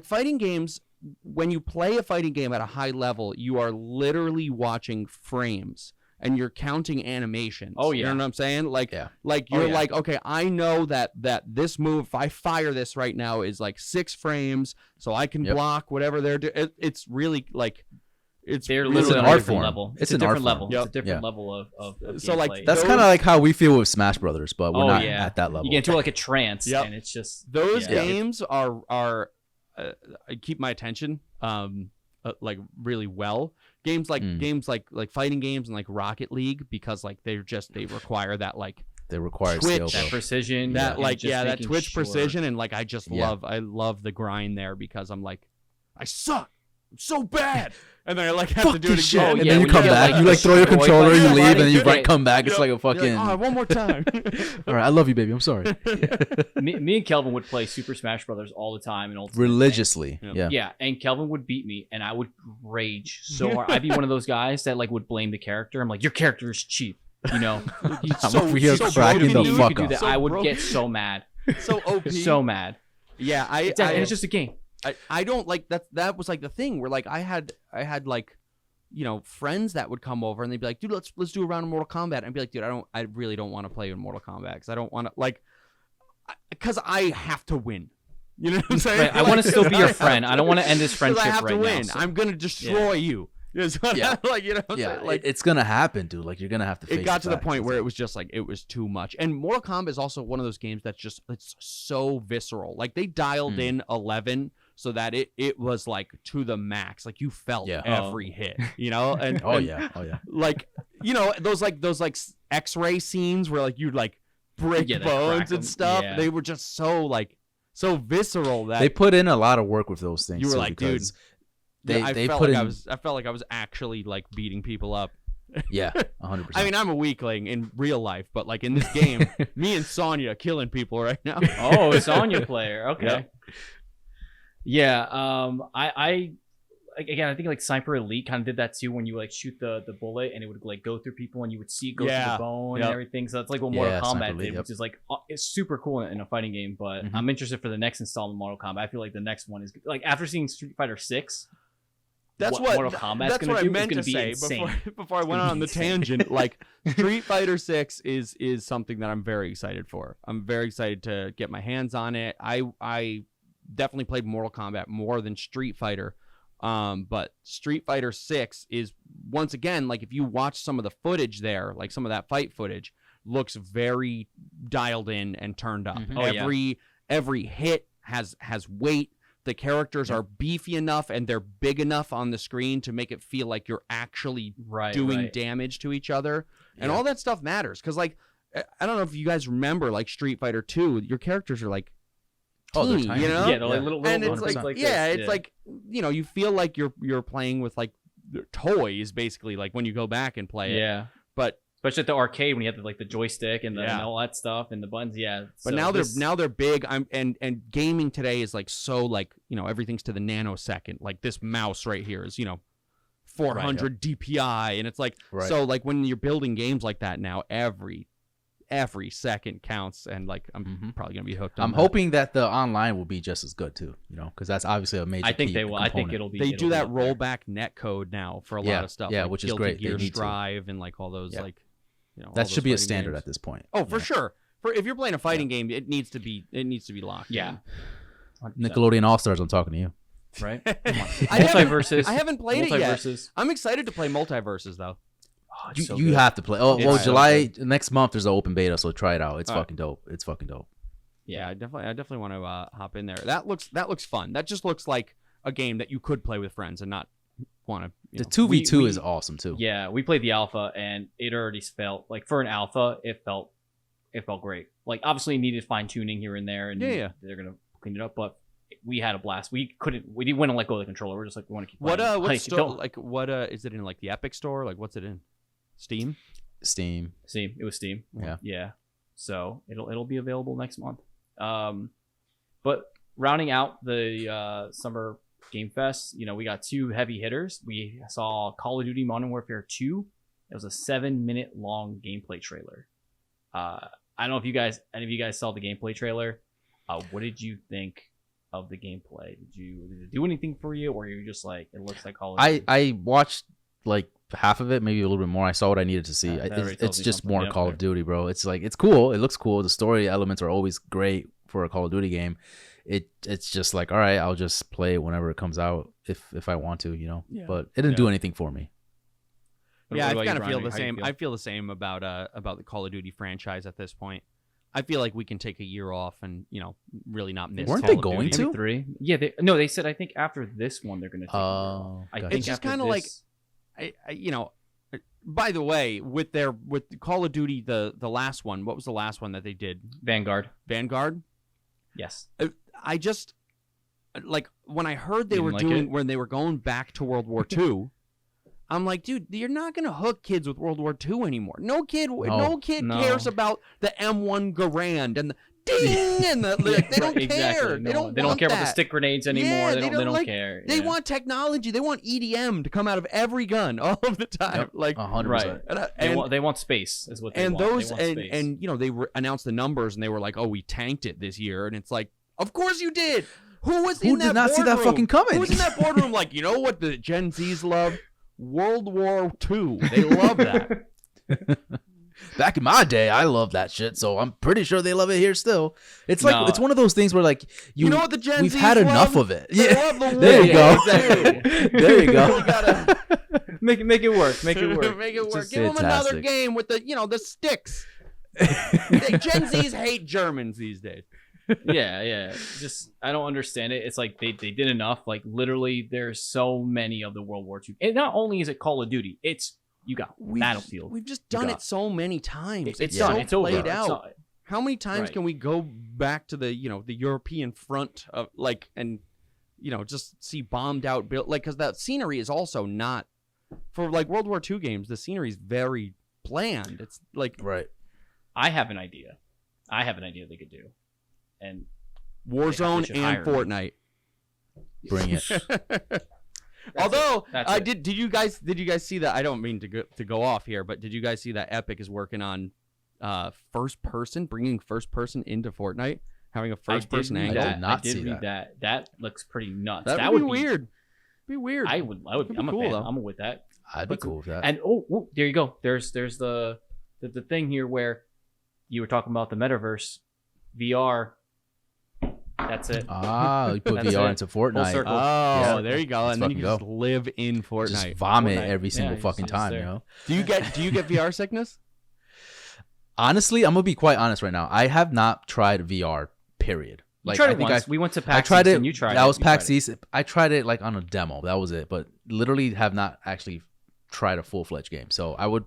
when you play a fighting game at a high level, you are literally watching frames. And you're counting animations. Oh, You yeah. know what I'm saying? Like, Yeah. like you're yeah. like, okay, I know that this move, if I fire this right now, is like 6 frames, so I can Yep. block whatever they're doing. It's really like, They're really literally an on a art different form. level. It's a an art different form. level. Yep. It's a different Yeah. level of So, like, gameplay. That's Those- kind of like how we feel with Smash Brothers, but we're Oh, not yeah. at that level. You get into like a trance, Yep. and it's just Those yeah. games are keep my attention like really well. Games like fighting games and like Rocket League, because like they require that like they require Twitch, skill, that bro. precision, that like that Twitch sure. precision, and like I love the grind there, because I'm like, I suck, I'm so bad, and then I like have Fuck to do it this again, shit. And yeah, then you when come you get, back, like, you like throw your destroyed controller, by you leave, somebody, and then you right. come back. It's like a You're fucking. like, oh, one more time. All right, I love you, baby. I'm sorry. Me and Kelvin would play Super Smash Brothers all the time and Ultimate. Religiously, Yeah. yeah. Yeah, and Kelvin would beat me, and I would rage so hard. I'd be one of those guys that like would blame the character. I'm like, your character is cheap, you know. I'm over here cracking the You fuck could do up. that. So I would broken. get so mad, So OP. so mad. Yeah, And it's just a game. I don't like that. That was like the thing where like I had like, you know, friends that would come over and they'd be like, dude, let's do a round of Mortal Kombat. And I'd be like, dude, I really don't want to play in Mortal Kombat, because I don't want to, like, because I have to win. You know what I'm saying? Right, I want to still be your friend. I don't want to end this 'Cause friendship I have right to win. now. So. I'm gonna destroy you. It's what Yeah. like, you know what I'm Yeah, saying? Like, it's gonna happen, dude. Like you're gonna have to. Face it got to the facts. point where it was just like, it was too much. And Mortal Kombat is also one of those games that's just, it's so visceral. Like they dialed in 11 so that it was like to the max. Like you felt every hit, you know? And Oh yeah. like, you know, those X-ray scenes where like you'd like break Yeah, they bones crack 'em. and stuff. Yeah. They were just so visceral that They put in a lot of work with those things. you were too, like, dude, because they I felt put like in. I felt like I was actually like beating people up. Yeah, 100%. I mean, I'm a weakling in real life, but like in this game, me and Sonya are killing people right now. Oh, Sonya player. Okay. Yep. Yeah. I again, I think like Sniper Elite kind of did that too, when you like shoot the bullet and it would like go through people and you would see it go through the bone and everything. So that's like what Mortal Yeah, Sniper Kombat Elite, did, which is like it's super cool in a fighting game. But Mhm. I'm interested for the next installment of Mortal Kombat. I feel like the next one is like after seeing Street Fighter 6. That's Mortal Kombat's that's gonna what do I meant is to gonna be say insane. before I went gonna on be the insane. tangent. Like Street Fighter 6 is something that I'm very excited for. I'm very excited to get my hands on it. I definitely played Mortal Kombat more than Street Fighter. But Street Fighter 6 is, once again, like if you watch some of the footage there, like some of that fight footage, looks very dialed in and turned up. Mhm. Oh, yeah. Every hit has weight. The characters are beefy enough and they're big enough on the screen to make it feel like you're actually doing damage to each other. And all that stuff matters. Because, like, I don't know if you guys remember, like, Street Fighter 2, your characters are, like, they're teeny, tiny. you know? Yeah, they're like little And it's ones like, like yeah, this. it's like, you know, you feel like you're playing with, like, toys, basically, like, when you go back and play it. Yeah. But Especially at the arcade when you have the joystick and Yeah. and all that stuff and the buttons, yeah. But So now they're big. And gaming today is like so like, you know, everything's to the nanosecond. Like this mouse right here is, you know, 400 DPI, and it's like so like when you're building games like that now, every second counts, and like I'm probably gonna be hooked on I'm that. hoping that the online will be just as good too. You know, because that's obviously a major. I think key they will. I think component. it'll be. They it'll do be that up there. rollback netcode now for a Yeah, lot of stuff. yeah, like which is Guilty great. They Gear need to. Strive and like all those like, you know, all That those should be a fighting standard games. at this point. Oh, for sure. For if you're playing a fighting game, it needs to be locked. Yeah. in. 100%. Nickelodeon All Stars. I'm talking to you. Right? I haven't played it yet. Multiverses. I'm excited to play Multiverses though. Oh, it's so You good. have to play. Oh, It's well, so July next month there's an open beta, so try it out. It's All right. fucking dope. It's fucking dope. Yeah, I definitely want to hop in there. That looks fun. That just looks like a game that you could play with friends and not want to. The 2v2 is awesome too. Yeah, we played the alpha and it already felt like for an alpha, it felt great. Like obviously it needed fine tuning here and there, and Yeah. they're gonna clean it up, but we had a blast. We didn't want to let go of the controller. We're just like we want to keep. What playing. what Like, store? don't- Like what is it in? Like the Epic Store? Like what's it in? Steam. Steam. Steam. It was Steam. Yeah. Yeah. So it'll be available next month. But rounding out the summer Game Fest, you know, we got two heavy hitters. We saw Call of Duty Modern Warfare 2. It was a 7-minute long gameplay trailer. I don't know if any of you guys saw the gameplay trailer. What did you think of the gameplay? Did it do anything for you, or were you just like, it looks like Call of Duty? I watched like half of it, maybe a little bit more. I saw what I needed to see. That already It's tells you just something. more Yep. Call of Duty, bro. It's like it's cool. It looks cool. The story elements are always great for a Call of Duty game. It's just like, all right, I'll just play it whenever it comes out if I want to, you know. Yeah. But it didn't do anything for me. What Yeah, I about you, kind of feel Brian? the How you same. feel? I feel the same about the Call of Duty franchise at this point. I feel like we can take a year off and really not miss. Weren't Call they of going Duty. to? 3. Yeah, they said I think after this one they're gonna take. Oh, I gotcha. think It's just after kind of like, this- By the way, with Call of Duty, the last one, what was the last one that they did? Vanguard. Vanguard. Yes. I just like when I heard they You were didn't like doing it? when they were going back to World War II. I'm like, dude, you're not gonna hook kids with World War II anymore. No kid No. cares about the M1 Garand and the ding and the like, they don't Right, exactly. care. No, They don't care about the that. stick grenades anymore. Yeah, they don't care. They yeah. want technology. They want EDM to come out of every gun all of the time. Yep. Like 100%. Right. and They want space is what they and want. those they want space. and they announced the numbers and they were like, oh, we tanked it this year, and it's like, of course you did. Who was in Who that did not see that boardroom? fucking coming? Who was in that boardroom? Like, you know what the Gen Zs love? World War II. They love that. Back in my day, I loved that shit, so I'm pretty sure they love it here still. It's like No. it's one of those things where like You know what the Gen we've Zs had enough love? of it. They Yeah, love the there you go. war, too. There you go. You gotta make it work. Make it work. make it work. Just Give them another fantastic. game with the sticks. Gen Zs hate Germans these days. yeah. Just I don't understand it. It's like they did enough. Like literally, there's so many of the World War II. And not only is it Call of Duty, it's you got Battlefield. We've just done got- it so many times. It's so done. It's over. played It's out. not- How many times Right. can we go back to the the European front of and just see bombed out build because that scenery is also not for like World War II games. The scenery is very bland. It's like Right. I have an idea. They could do, and Warzone should and hire me. Fortnite. Bring it. Although That's I it. did you guys see that? I don't mean to go off here, but did you guys see that Epic is working on bringing first person into Fortnite, having a first person angle? did not I did see read that. That looks pretty nuts. That would be weird. Be weird. I would. That'd be I'm a cool, fan. though. I'm with that. I'd be cool with that. And there you go. There's the thing here where you were talking about the metaverse, VR. That's it. You put That's VR it. into Full Fortnite. circle. Oh, Yeah. there you go. Let's And then you can fucking just live in Fortnite. Just vomit Fortnite. every single Yeah, fucking it's time, there. you know? Do you get VR sickness? Honestly, I'm gonna be quite honest right now. I have not tried VR, period. You Like tried I it think once. We went to I PAX tried East it. and you tried it. That was You tried PAX it. East. I tried it like on a demo. That was it. But literally have not actually tried a full-fledged game. So I don't know.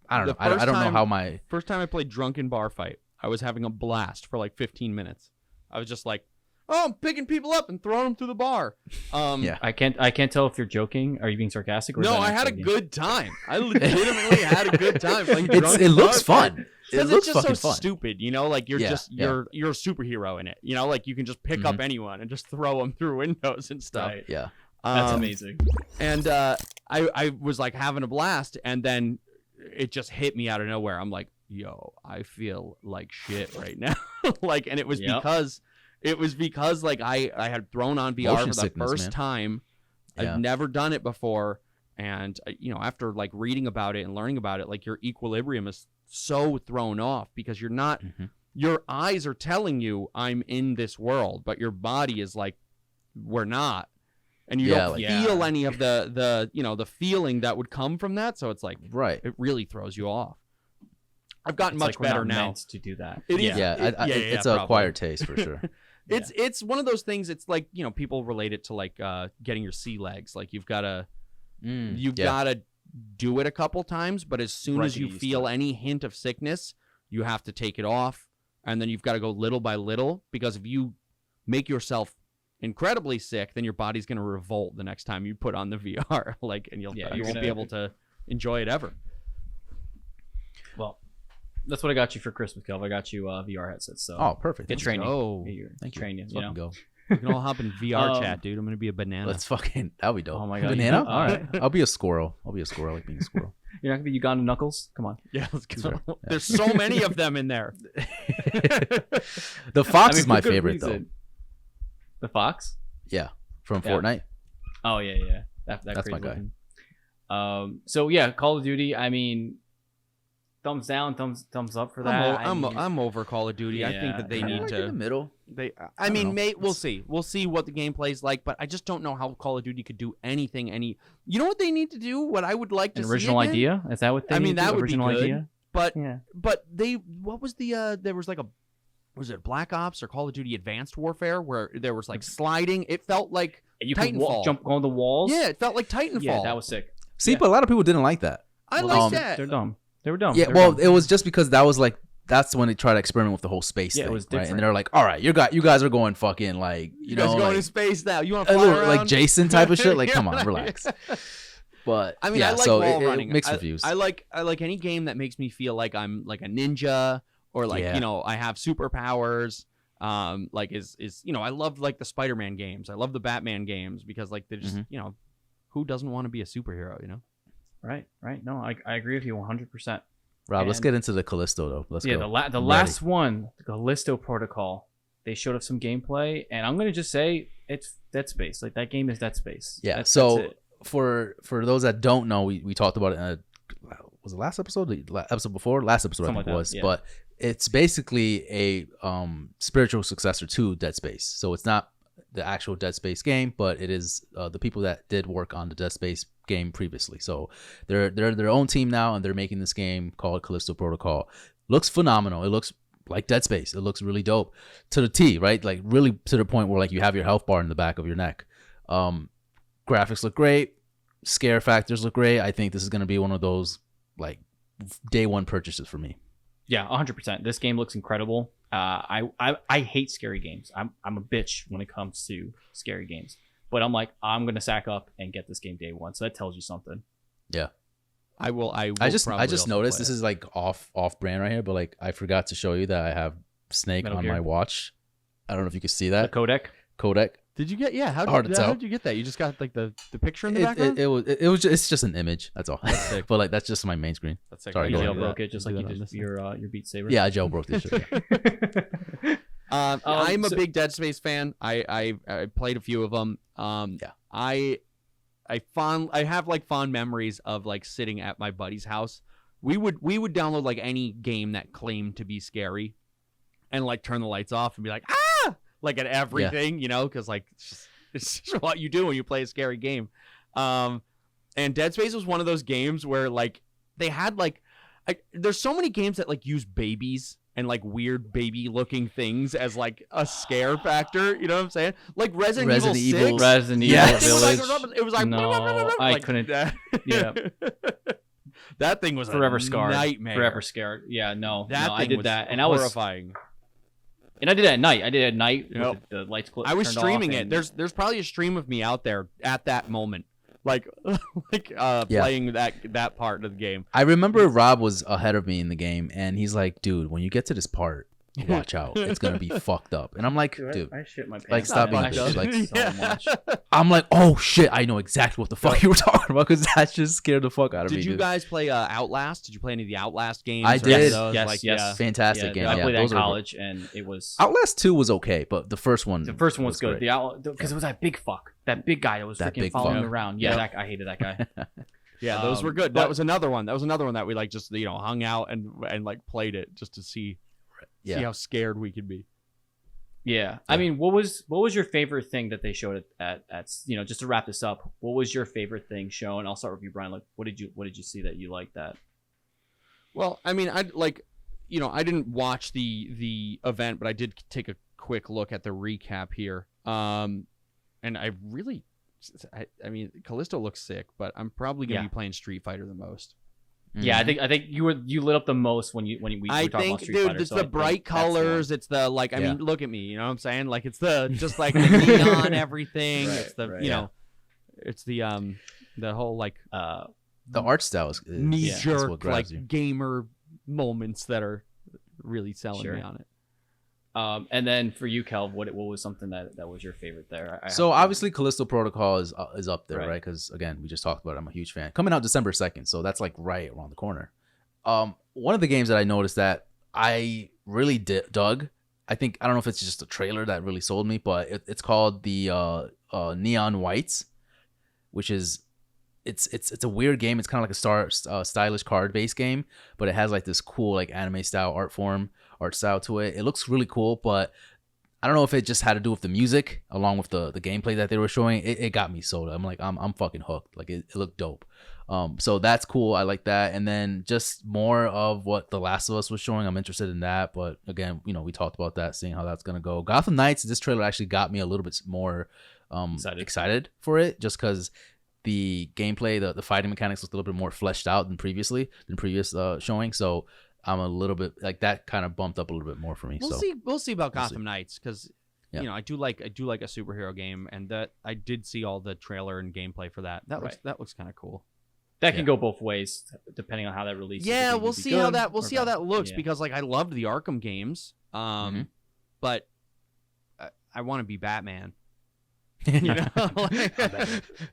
The I don't first know time- how my First time I played Drunken Bar Fight, I was having a blast for like 15 minutes. I was just like, oh, I'm picking people up and throwing them through the bar. Yeah. I can't tell if you're joking. Are you being sarcastic? Or is No, that I had a actually- good time. I legitimately had a good time playing Drunken it looks Bar Fight. fun. It Because looks it's just so fucking fun. stupid, like you're Yeah, just yeah. you're a superhero in it. Like you can just pick up anyone and just throw them through windows and stuff. Right. Yeah. That's Um, amazing. And I was like having a blast, and then it just hit me out of nowhere. I'm like, yo, I feel like shit right now. And it was Yep. because like I had thrown on VR Motion for the sickness, first man. time. Yeah. I've never done it before, and after like reading about it and learning about it, like your equilibrium is so thrown off because you're not. Mhm. Your eyes are telling you I'm in this world, but your body is like, we're not. And you Yeah, don't like- feel any of the feeling that would come from that. So it's like, Right. it really throws you off. I've gotten It's much like we're better not now. meant to do that. It is- Yeah. It's probably. a acquired taste for sure. It's one of those things. It's like, people relate it to like getting your sea legs. Like you've got to Yeah. gotta do it a couple times, but as soon Right, as you get used feel to it. any hint of sickness, you have to take it off, and then you've got to go little by little, because if you make yourself incredibly sick, then your body's going to revolt the next time you put on the VR, and you Yeah, won't you're be gonna- able to enjoy it ever. Well, that's what I got you for Christmas, Kelv. I got you VR headsets. So Oh, perfect. get Let's training. go. Get training. Let's You know. fucking go. You can all hop in VR Um, chat, dude. I'm going to be a banana. Let's fucking. That'll be dope. Oh my God, Banana. you- all right. I'll be a squirrel. I like being a squirrel. You're not gonna be Uganda Knuckles. Come on. Yeah, let's go. Sure. There's so many of them in there. The fox I mean, is my for good favorite though. reason. The fox. Yeah, from Yeah. Fortnite. Oh yeah. That That's my crazy guy. looking. So yeah, Call of Duty. I mean, thumbs down, thumbs up for that. I'm over Call of Duty. I think Yeah, that they yeah. need Like to. in the middle. I mean, know. we'll see. We'll see what the gameplay's like, but I just don't know how Call of Duty could do anything. You know what they need to do? What I would like to An see original again? idea. Is that what they? I mean, need to that do? would be original good. idea. But Yeah. what was the there was like a was it Black Ops or Call of Duty Advanced Warfare, where there was like sliding. It felt like And you could Titanfall. jump on the walls. Yeah, it felt like Titanfall. Yeah, that was sick. See, Yeah. but a lot of people didn't like that. I Well, like that. They're dumb. They were dumb. Yeah, They were well, dumb. it was just because that's when they tried to experiment with the whole space Yeah, it thing, was right? different. And they're like, all right, you guys are going fucking like, You guys going like, to space now? You want to a fly little around? like Jason type of shit. Like, come on, Yeah. relax. But I mean, yeah, I like so wall it running. mixed reviews. I like any game that makes me feel like I'm like a ninja or like Yeah. I have superpowers. Like is I love like the Spider-Man games. I love the Batman games because like they're just Mhm. who doesn't want to be a superhero? Right. No, I agree with you 100%. Rob, let's and- get into the Callisto though. Let's go. The last one, the Callisto Protocol. They showed us some gameplay, and I'm gonna just say it's Dead Space. Like that game is Dead Space. Yeah. That's So it. for those that don't know, we talked about it. Was it last episode? The episode before? Last episode, Something I think like it that, was. yeah. But it's basically a spiritual successor to Dead Space. So it's not the actual Dead Space game, but it is the people that did work on the Dead Space game previously. So they're their own team now, and they're making this game called Callisto Protocol. Looks phenomenal. It looks like Dead Space. It looks really dope to the T, right? Like really to the point where like you have your health bar in the back of your neck. Graphics look great. Scare factors look great. I think this is going to be one of those like day one purchases for me. Yeah, 100%. This game looks incredible. I hate scary games. I'm a bitch when it comes to scary games. But I'm like, I'm gonna sack up and get this game day one. So that tells you something. Yeah. I will. I just noticed this is like off brand right here, but like I forgot to show you that I have Snake Metal on Gear. my watch. I don't know if you can see The that. codec. Codec. Did you get? Yeah. Hard to tell. How did you get that? You just got like the picture in the background. It's just an image. That's all. That's sick. But like that's just my main screen. That's sick. Sorry, You go ahead. jailbroke it just Do like you that on did this your Beat Saber. Yeah, I jailbroke this shit. I'm a so- big Dead Space fan. I played a few of them. Yeah. I have like fond memories of like sitting at my buddy's house. We would download like any game that claimed to be scary, and like turn the lights off and be like like at everything, because like it's just what you do when you play a scary game. And Dead Space was one of those games where like they had like there's so many games that like use babies and like weird baby looking things as like a scare factor, you know what I'm saying? Like Resident Evil 6. Resident Yes. Evil It Village. was like No, I like couldn't- that. Yeah. That thing was Forever a scarred. nightmare. Forever scared. Yeah, no. That no, thing I did was that, and I was horrifying. And I did it at night. Yep. With the lights I was turned off streaming it. and- There's probably a stream of me out there at that moment, like playing that part of the game. I remember Rob was ahead of me in the game, and he's like, "Dude, when you get to this part, watch out. It's gonna be fucked up." And I'm like, "Dude." I shit my pants. Like, stop man. being I bitch. shit Like- so much. I'm like, "Oh shit, I know exactly what the fuck you were talking about," because that just scared the fuck out of me. Did you dude. guys play Outlast? Did you play any of the Outlast games? I or did. any of those? Yes, Like, yes. yeah. Fantastic game. I Yeah, played that in those are- college, and it was Outlast 2 was okay, but the first one. the first one was good. great. Because it was that big fuck, that big guy that was That freaking big following fuck. me around. Yeah, I hated that guy. Yeah, those were good. but- That was another one. That we like just hung out and like played it just to see Yeah. how scared we could be. Yeah. I mean, what was your favorite thing that they showed at just to wrap this up? What was your favorite thing shown? I'll start with you, Brian. Like, what did you see that you liked that? Well, I mean, I didn't watch the event, but I did take a quick look at the recap here. And I mean, Callisto looks sick, but I'm probably gonna Yeah. be playing Street Fighter the most. Yeah, Mhm. I think you lit up the most when we were talking about Street Fighter. It's so the I think bright that's the one. colors. It's the I Yeah. mean, look at me. You know what I'm saying? Like it's the just like the neon everything. Right, It's the right. it's the whole like The art style is knee that's jerk what grabs like you. gamer moments that are really selling Sure. me on it. And then for you, Kel, what was something that was your favorite there? So obviously Callisto Protocol is up there, Right. right? Because again, we just talked about it. I'm a huge fan. Coming out December 2nd, so that's like right around the corner. One of the games that I noticed that I really dug, I don't know if it's just a trailer that really sold me, but it's called the Neon Whites, which is it's a weird game. It's kind of like a stylish card based game, but it has like this cool like anime style art style to it. It looks really cool, but I don't know if it just had to do with the music along with the gameplay that they were showing. It got me sold. I'm like I'm fucking hooked. Like it looked dope. So that's cool. I like that. And then just more of what The Last of Us was showing. I'm interested in that. But again, we talked about that, seeing how that's gonna go. Gotham Knights. This trailer actually got me a little bit more excited for it, just because the gameplay, the fighting mechanics was a little bit more fleshed out than previous showing. So I'm a little bit like that, kind of bumped up a little bit more for me. We'll see about Gotham Knights, because Yeah. I do like a superhero game, and that I did see all the trailer and gameplay for that. That looks kind of cool. That can go both ways depending on how that releases. Yeah, we'll see how that looks, because like I loved the Arkham games, but I want to be Batman. You know,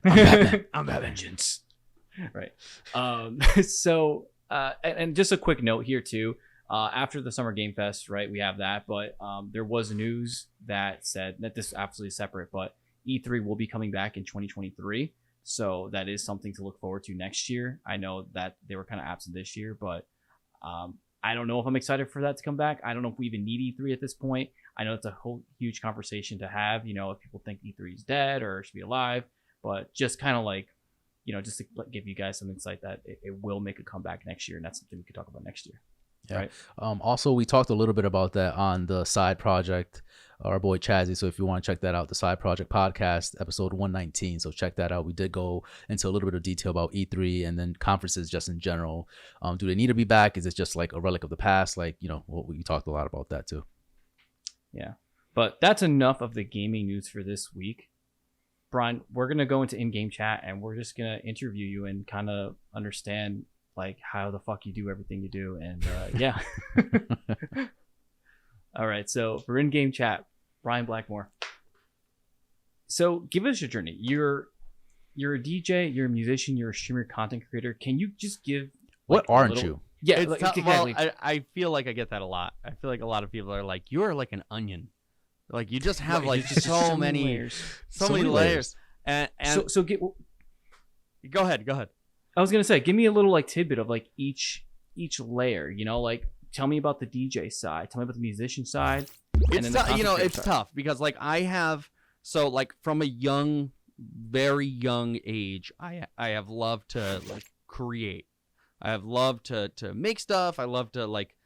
I'm Batman. Vengeance. Right. So, and just a quick note here too. After the Summer Game Fest, right, we have that, but there was news that said that this is absolutely separate, but E3 will be coming back in 2023. So that is something to look forward to next year. I know that they were kind of absent this year, but I don't know if I'm excited for that to come back. I don't know if we even need E3 at this point. I know it's a whole huge conversation to have, if people think E3 is dead or should be alive, but just kind of like, just to give you guys some insight that it will make a comeback next year, and that's something we could talk about next year. Yeah. Right. Also, we talked a little bit about that on the side project, our boy Chazzy. So if you want to check that out, the side project podcast, episode 119. So check that out. We did go into a little bit of detail about E3 and then conferences just in general. Do they need to be back? Is it just like a relic of the past? Like, we talked a lot about that too. Yeah. But that's enough of the gaming news for this week. Brian, we're going to go into in-game chat, and we're just going to interview you and kind of understand like how the fuck you do everything you do. And yeah. All right. So for in-game chat, Brian Blackmore. So give us your journey. You're a DJ, you're a musician, you're a streamer, content creator. Can you just give what aren't you? Yeah, exactly. Well, I feel like I get that a lot. I feel like a lot of people are like, you're like an onion. Like you just have like so many layers. So many layers. And so go ahead. I was gonna say, give me a little like tidbit of like each layer. Like tell me about the DJ side, tell me about the musician side. It's tough because like I have from a very young age, I have loved to like create. I have loved to make stuff. I love to like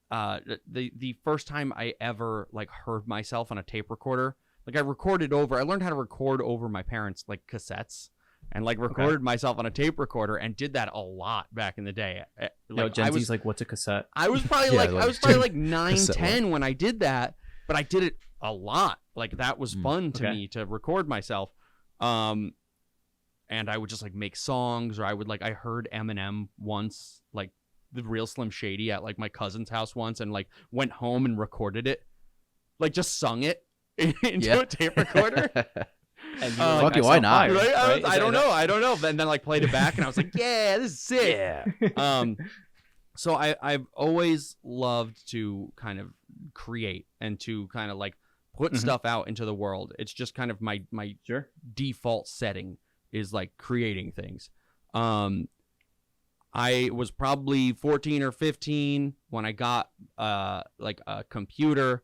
the first time I ever like heard myself on a tape recorder, like I learned how to record over my parents' like cassettes. And like recorded myself on a tape recorder and did that a lot back in the day. Gen Z's like, what's a cassette? I was probably like 9, 10 when I did that, but I did it a lot. Like that was fun to me to record myself. And I would just like make songs, or I heard Eminem once, like the real Slim Shady at like my cousin's house once, and like went home and recorded it, like just sung it into a tape recorder. And fuck you, why not? Right? I don't know. And then like played it back, and I was like, yeah, this is sick. Yeah. So I've always loved to kind of create and to kind of like put stuff out into the world. It's just kind of my default setting is like creating things. I was probably 14 or 15 when I got like a computer.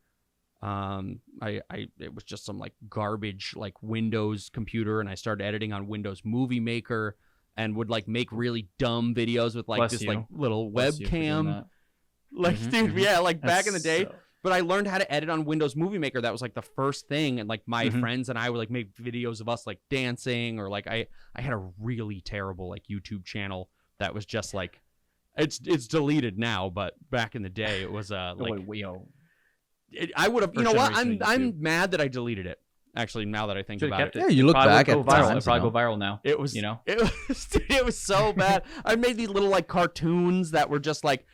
It was just some like garbage like Windows computer, and I started editing on Windows Movie Maker and would like make really dumb videos with like like little webcam. Like dude, yeah, like back in the day. But I learned how to edit on Windows Movie Maker. That was like the first thing, and like my friends and I would like make videos of us like dancing, or like I had a really terrible like YouTube channel that was just like it's deleted now, but back in the day it was I would have, you know what? I'm mad that I deleted it. Actually, now that I think about it, yeah, you look back at it. It'd probably go viral now. It was, it was so bad. I made these little like cartoons that were just like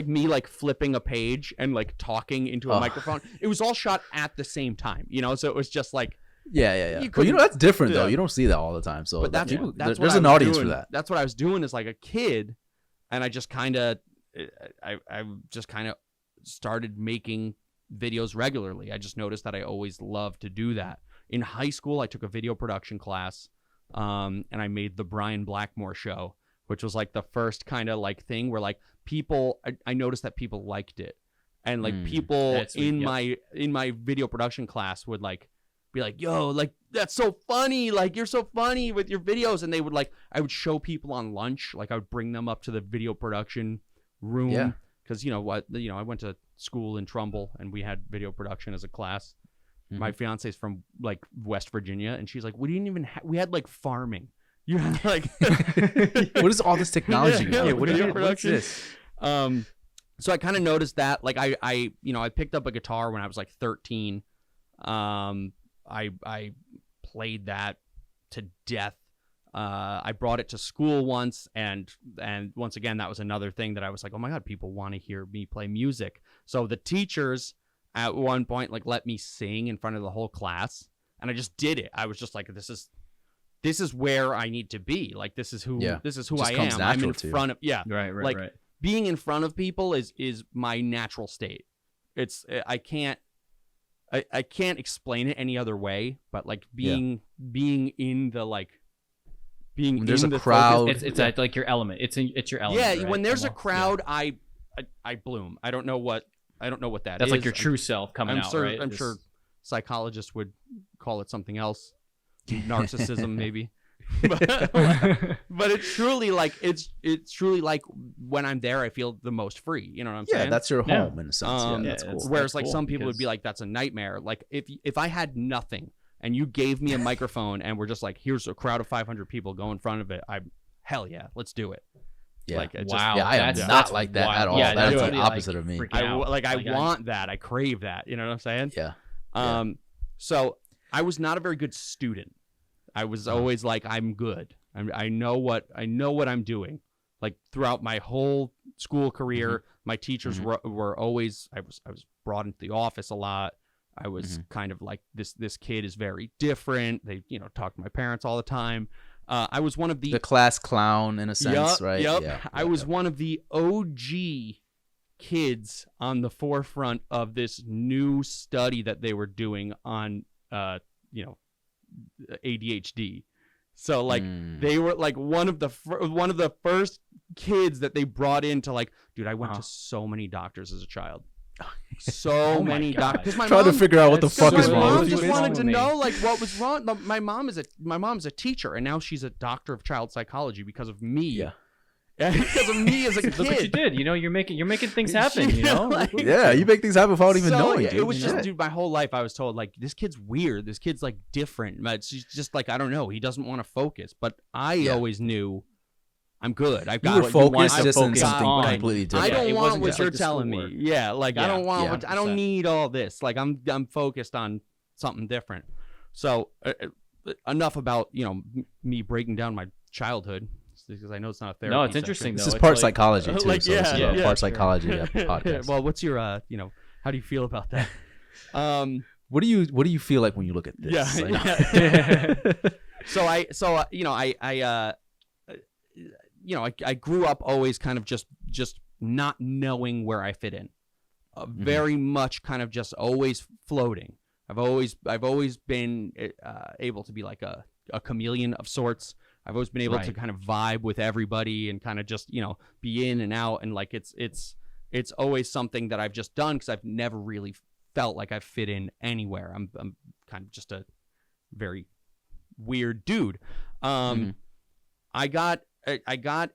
me like flipping a page and like talking into a microphone. It was all shot at the same time, so it was just like yeah. But that's different though. You don't see that all the time. So but there's an audience for that. That's what I was doing as like a kid, and I just kind of started making videos regularly. I just noticed that I always loved to do that. In high school, I took a video production class, and I made the Brian Blackmore Show, which was like the first kind of like thing where like people, I noticed that people liked it, and like people in my video production class would like be like, yo, like, that's so funny. Like, you're so funny with your videos. And they would I would show people on lunch. Like, I would bring them up to the video production room. Yeah. Cause I went to school in Trumbull and we had video production as a class. Mhm. My fiance's from like West Virginia. And she's like, we didn't even we had like farming. You had like, What is all this technology? Yeah, now? What's this? So I kind of noticed that, like, I picked up a guitar when I was like 13. I played that to death. I brought it to school once, and once again, that was another thing that I was like, oh my God, people want to hear me play music. So the teachers at one point like let me sing in front of the whole class, and I just did it. I was just like, this is where I need to be. Like, this is who Just I comes am. I'm in natural to you. front of Right. Being in front of people is my natural state. It's I can't explain it any other way, but like being in the being When there's in a the crowd. focus- It's like your element. It's your element. yeah, right? when there's a Almost, crowd, I bloom. I don't know what that that's is. like your true self coming I'm out, sure, right? I'm sure psychologists would call it something else, narcissism maybe. But it's truly like it's truly like when I'm there, I feel the most free. You know what I'm saying? Yeah, that's your Yeah. home in a sense. Um, yeah, that's yeah, cool. it's- Whereas that's like cool some people would because- be like, that's a nightmare. Like if I had nothing and you gave me a microphone and we're just like, here's a crowd of 500 people, go in front of it, hell yeah, let's do it. Yeah. Like, it just- Wow. Yeah, I am that's not like that wild. at all. Yeah, That's dude, the opposite of me. freaking I out. want that. I crave that. You know what I'm saying? Yeah. So I was not a very good student. I was always like, I'm good. I know what I'm doing. Like throughout my whole school career, my teachers were always. I was brought into the office a lot. I was kind of like this kid is very different. They talk to my parents all the time. I was one of the class clown in a sense, right? Yep. Yeah. I was one of the OG kids on the forefront of this new study that they were doing on ADHD. So like they were like one of the first kids that they brought in to like, dude, I went to so many doctors as a child. So many doctors. Trying to figure out what the fuck is my wrong mom with you. just wanted to me? know like what was wrong. My mom is a teacher, and now she's a doctor of child psychology because of me. Yeah. Because of me as a kid. Look what you did. You're making things happen. You know. Like- Yeah, you make things happen without even knowing. yeah, Dude. it was just, Yeah. dude, my whole life I was told like, this kid's weird. This kid's like different. But she's just like, I don't know. He doesn't want to focus. But I always knew I'm good. I've got You were what want. focused I'm just in focused something on. completely I different. don't it want wasn't what just you're like the telling schoolwork. me. Yeah, like I Yeah, don't want. yeah, I don't 100%. need all this. Like I'm focused on something different. So enough about me breaking down my childhood, because I know it's not a therapy. No, it's interesting This though. is It's part like- psychology too. Like, so this is yeah, a yeah, part sure. psychology podcast. Well, what's your how do you feel about that? What do you feel like when you look at this? Yeah, Like- I grew up always kind of just not knowing where I fit in, very much kind of just always floating. I've always been able to be like a chameleon of sorts. I've always been able to Right. kind of vibe with everybody and kind of just be in and out, and like it's always something that I've just done because I've never really felt like I fit in anywhere. I'm kind of just a very weird dude. I got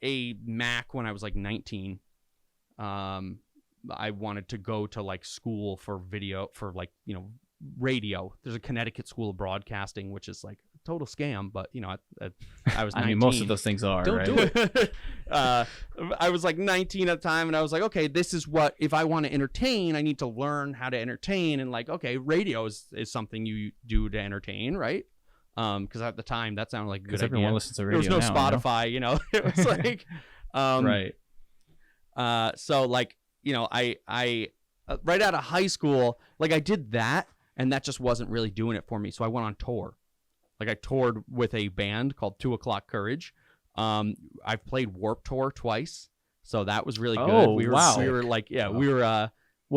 a Mac when I was like 19. I wanted to go to like school for video, for like radio. There's a Connecticut School of Broadcasting, which is like a total scam, but I was 19. I mean, most of those things are. Don't right? do it. I was like 19 at the time, and I was like, okay, this is what, if I want to entertain, I need to learn how to entertain. And like, okay, radio is something you do to entertain, right? Because at the time that sounded like a good Because idea. everyone listens to There radio was no now, Spotify, it was like, right. so like, I right out of high school, like I did that, and that just wasn't really doing it for me. So I went on tour. Like I toured with a band called 2 O'Clock Courage. I've played Warped Tour twice, so that was really good. Oh, We were wow. we were What we were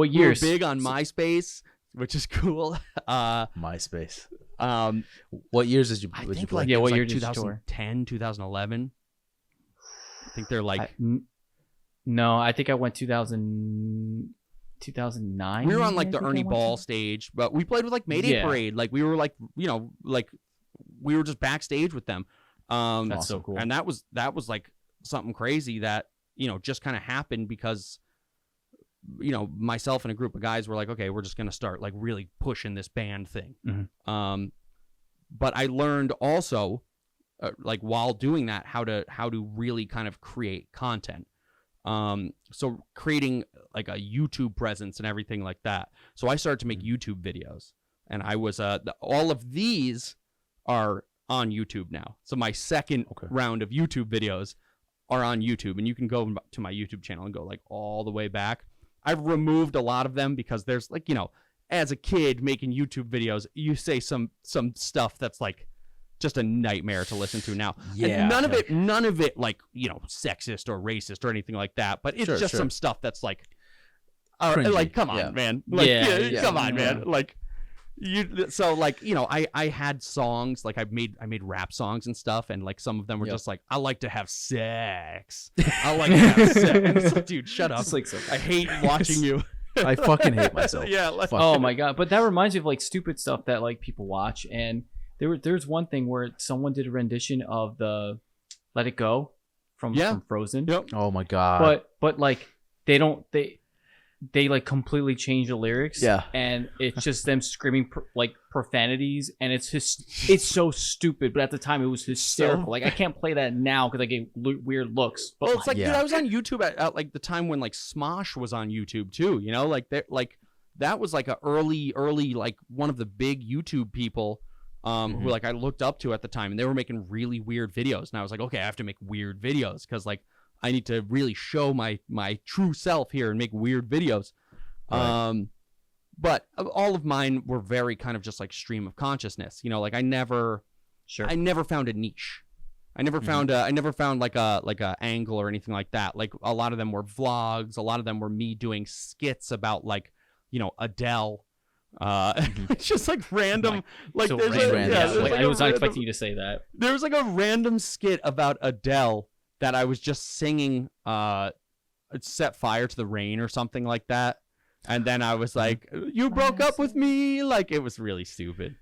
years? big on MySpace, which is cool. MySpace. I What years did you think play? like Yeah, it was what like year did you tour? 2010, 2011. I think they're like No, I think I went 2000. 2009. We were on maybe, like I the think I Ernie went Ball to. stage, but we played with like Mayday Yeah. Parade. Like we were like, like we were just backstage with them. That's so cool. And that was like something crazy that, just kind of happened because, myself and a group of guys were like, okay, we're just going to start like really pushing this band thing. Mm-hmm. But I learned also, like while doing that, how to really kind of create content. So creating like a YouTube presence and everything like that. So I started to make YouTube videos, and I was all of these are on YouTube now. So my second round of YouTube videos are on YouTube, and you can go to my YouTube channel and go like all the way back. I've removed a lot of them because there's like, as a kid making YouTube videos, you say some stuff that's like just a nightmare to listen to now. Yeah. And none of it like, sexist or racist or anything like that, but it's just some stuff that's like like, come on, man. Like, come on, man. Like I had songs, like I made rap songs and stuff, and like some of them were just like, I like to have sex. I like to have sex. And it's like, dude, shut up. Like I hate watching you. I fucking hate myself. Oh my god! But that reminds me of like stupid stuff that like people watch, and there's one thing where someone did a rendition of the "Let It Go" from Frozen. Yep. Oh my god. But like they like completely change the lyrics. Yeah. And it's just them screaming like profanities, and it's so stupid. But at the time, it was hysterical. Like I can't play that now because I get weird looks. But it's like, dude, I was on YouTube at like the time when like Smosh was on YouTube too. Like that was like a early like one of the big YouTube people who like I looked up to at the time, and they were making really weird videos. And I was like, okay, I have to make weird videos because like I need to really show my true self here and make weird videos. Right. But all of mine were very kind of just like stream of consciousness. Like I never found a niche. I never found like a angle or anything like that. Like a lot of them were vlogs. A lot of them were me doing skits about like, Adele. It's just like random, like so there's random. like I was not expecting you to say that. There was like a random skit about Adele that I was just singing Set Fire to the Rain or something like that. And then I was like, you broke up with me. Like, it was really stupid.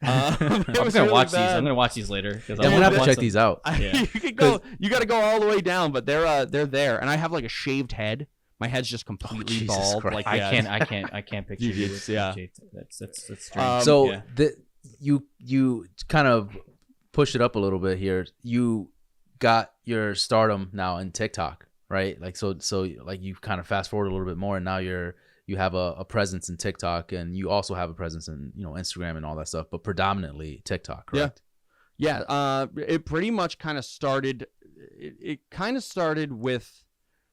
I'm gonna watch these. I'm gonna watch these later. I'm gonna have to check these out. Yeah. You got to go all the way down, but they're there. And I have like a shaved head. My head's just completely bald. Christ. Like I can't picture you with that's strange. So you kind of push it up a little bit here. You got your stardom now in TikTok, right? Like so like you kind of fast forward a little bit more, and now you have a presence in TikTok, and you also have a presence in Instagram and all that stuff, but predominantly TikTok, correct? Yeah. It pretty much kind of started. It kind of started with.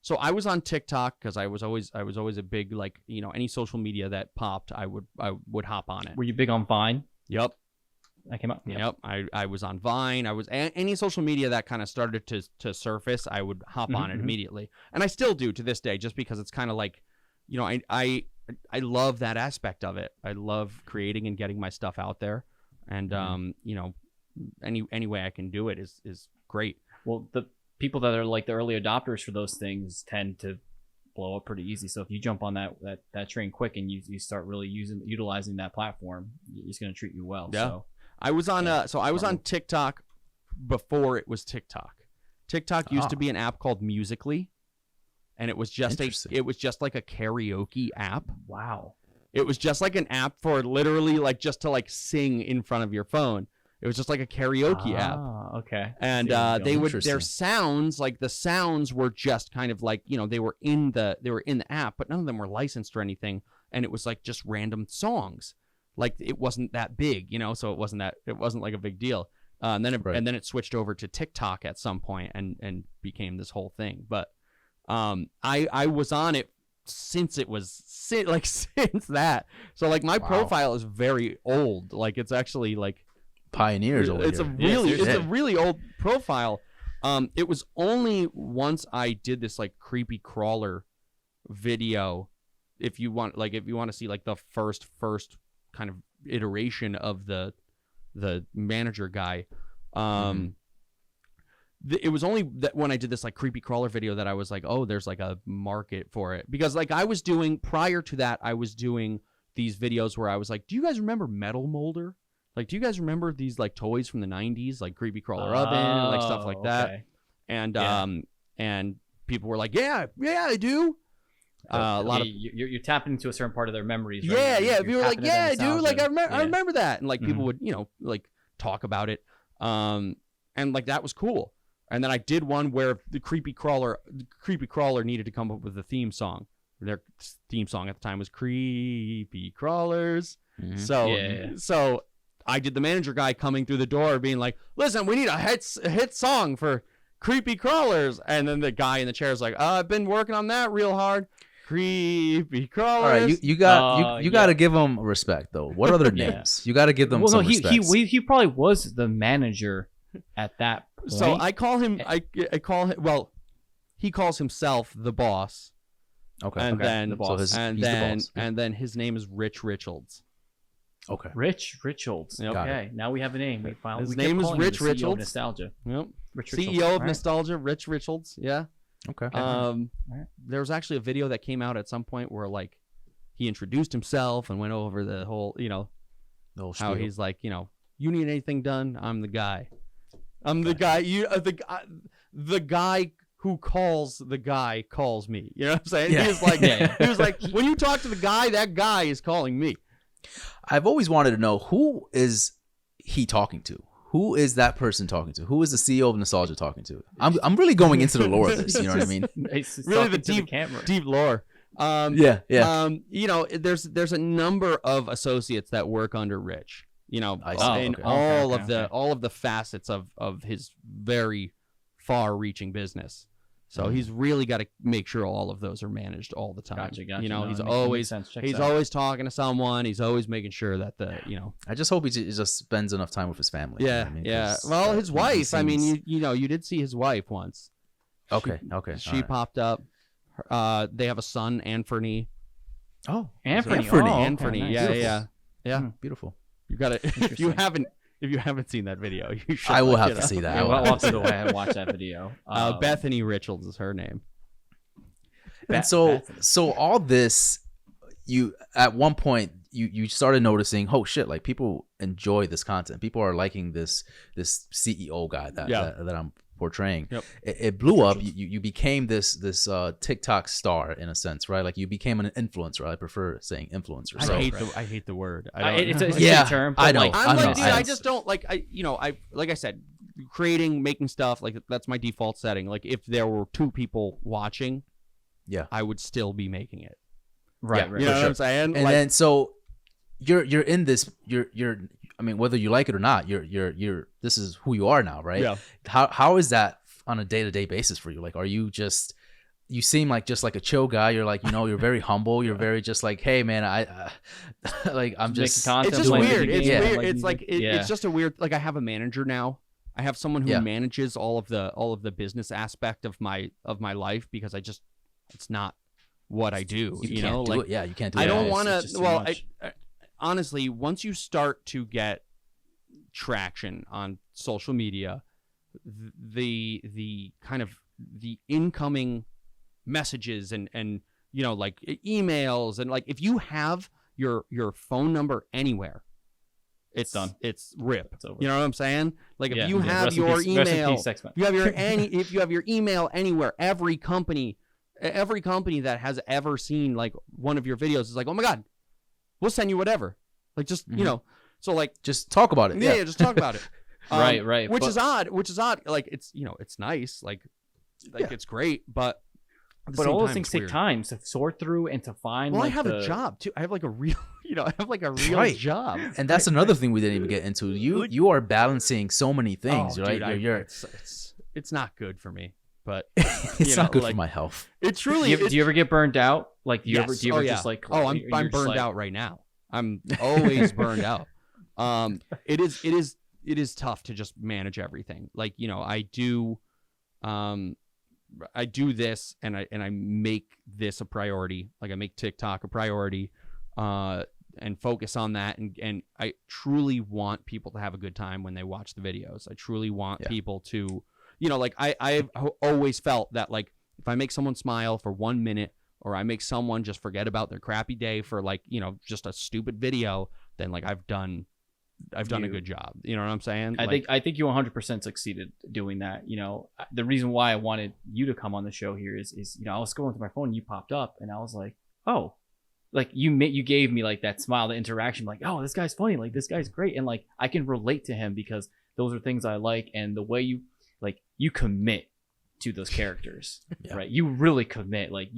So I was on TikTok because I was always a big like any social media that popped, I would hop on it. Were you big on Vine? Yep. I came up. Yep. I was on Vine. I was any social media that kind of started to surface, I would hop on it immediately, and I still do to this day, just because it's kind of like, I love that aspect of it. I love creating and getting my stuff out there, and any way I can do it is great. Well, the people that are like the early adopters for those things tend to blow up pretty easy. So if you jump on that train quick and you start really utilizing that platform, it's going to treat you well. Yeah. So I was on on TikTok before it was TikTok. TikTok used to be an app called Musical.ly, and it was just like a karaoke app. Wow. It was just like an app for literally like just to like sing in front of your phone. It was just like a karaoke app. Okay. And their sounds, like the sounds were just kind of like, they were in the app, but none of them were licensed or anything. And it was like just random songs. Like it wasn't that big, so it wasn't like a big deal. And then it switched over to TikTok at some point and became this whole thing. But I was on it since that. So like my profile is very old. Like it's actually like pioneers over it's here. a really old profile. It was only once I did this like creepy crawler video, if you want to see like the first kind of iteration of the manager guy, it was only that when I did this like creepy crawler video that I was like, oh, there's like a market for it. Because like I was doing, prior to that, I was doing these videos where I was like, do you guys remember Metal Molder? Like, do you guys remember these like toys from the 90s, like creepy crawler oven and like stuff like that? Okay. And people were like, yeah, I do. A lot of you're tapping into a certain part of their memories. Right? Yeah. People were like, yeah, dude, like I Yeah. remember that, and like people would, like talk about it, and like that was cool. And then I did one where the creepy crawler needed to come up with a theme song. Their theme song at the time was Creepy Crawlers. Mm-hmm. So I did the manager guy coming through the door being like, listen, we need a hit song for Creepy Crawlers. And then the guy in the chair is like, I've been working on that real hard. Creepy Crawlers. All right, you got to give them respect though. What are their names? You got to give them some respect. He probably was the manager at that point. So I call him. I call him. Well, he calls himself the boss. Okay. And then the boss. So and he's then the boss. and then his name is Rich Richards. Okay. Rich Richards. Yep. Okay, now we have a name. His name is Rich CEO of Richards. Nostalgia. Yep. Rich CEO Richards. of All right. Nostalgia, Rich Richards. Yeah. Okay. There was actually a video that came out at some point where like he introduced himself and went over the whole, The whole how spiel. he's like, you need anything done, I'm the guy. I'm the guy. The guy who calls the guy calls me. You know what I'm saying? Yeah. He was like, he was like, when you talk to the guy, that guy is calling me. I've always wanted to know, who is he talking to? Who is that person talking to? Who is the CEO of Nostalgia talking to? I'm really going into the lore of this. You know what I mean? He's Really talking to the camera. deep lore. Yeah. There's a number of associates that work under Rich. I see. In Okay. all of the facets of his very far-reaching business. So he's really got to make sure all of those are managed all the time. Gotcha. He's No, always that makes sense. Checks he's out. always talking to someone. He's always making sure that I just hope he just spends enough time with his family. You know what I mean? 'Cause, Well, his he wife. I mean, seems- you did see his wife once. Okay. She all right. popped up. They have a son, Anthony. Oh, Anthony. Anthony. Oh, okay, Anthony. nice. Yeah. Beautiful. You got it. If you haven't seen that video, you should. I will look have it to up. see that. Yeah, I will we'll have have to go ahead and watch that video. Bethany Richards is her name. And so all this, you at one point you started noticing, oh shit, like people enjoy this content. People are liking this CEO guy that I'm portraying. Yep. It blew up. You became this TikTok star in a sense, right? Like you became an influencer. I prefer saying influencer. So, I hate the word. I don't. It's a Yeah, shitty term. I but, know. like, I'm I like, dude, know. I just don't like. Like I said, making stuff like that's my default setting. Like if there were 2 people watching, yeah. I would still be making it. Right. Yeah, Right. You know what I'm saying? And then so you're in this. You're. I mean, whether you like it or not, you're. This is who you are now, right? Yeah. How is that on a day-to-day basis for you? Like, are you just? You seem like just like a chill guy. You're like, you're very humble. You're very just like, hey man, like I'm just. Making content, It's just playing weird. video It's games, weird. like It's music. like Yeah. it's just a weird. Like I have a manager now. I have someone who Yeah. manages all of the business aspect of my life because it's not what I do. You You can't know, do like it. Yeah, you can't do it. I don't it's want just to. too Well, much. honestly, once you start to get traction on social media, the kind of the incoming messages and like emails and like if you have your phone number anywhere, it's done. It's rip. It's over. You know what I'm saying? Like Yeah. if you Yeah. have Rest in your peace- rest in email, peace, X-Men. if you have your email anywhere, every company that has ever seen like one of your videos is like, oh my god, we'll send you whatever. Like just so like Just talk about it. yeah, just talk about it. Right. Which But- is odd. Like it's it's nice. Like it's great, but at the But same all those time, things it's take weird. time to sort through and to find. Well, like, I have the... a job too. I have like a real, I have like a real Right. job. And that's another thing we didn't even get into. You are balancing so many things, Oh, right? dude, it's not good for me, but it's not good for my health. it truly. Do you ever get burned out? Like, do you Yes. ever yeah. just like? I'm you're just burned like- out right now. I'm always burned out. It is tough to just manage everything. Like I do this and I make this a priority. Like I make TikTok a priority, and focus on that. And I truly want people to have a good time when they watch the videos. I truly want people to, you know, like I've always felt that like if I make someone smile for 1 minute, or I make someone just forget about their crappy day for like, you know, just a stupid video, then like I've done a good job. You know what I'm saying? I think you 100% succeeded doing that. You know, the reason why I wanted you to come on the show here is you know, I was scrolling through my phone and you popped up and I was like, oh, like you gave me like that smile, the interaction, like, oh, this guy's funny, like this guy's great, and like I can relate to him because those are things I like, and the way you commit to those characters, right? You really commit. Like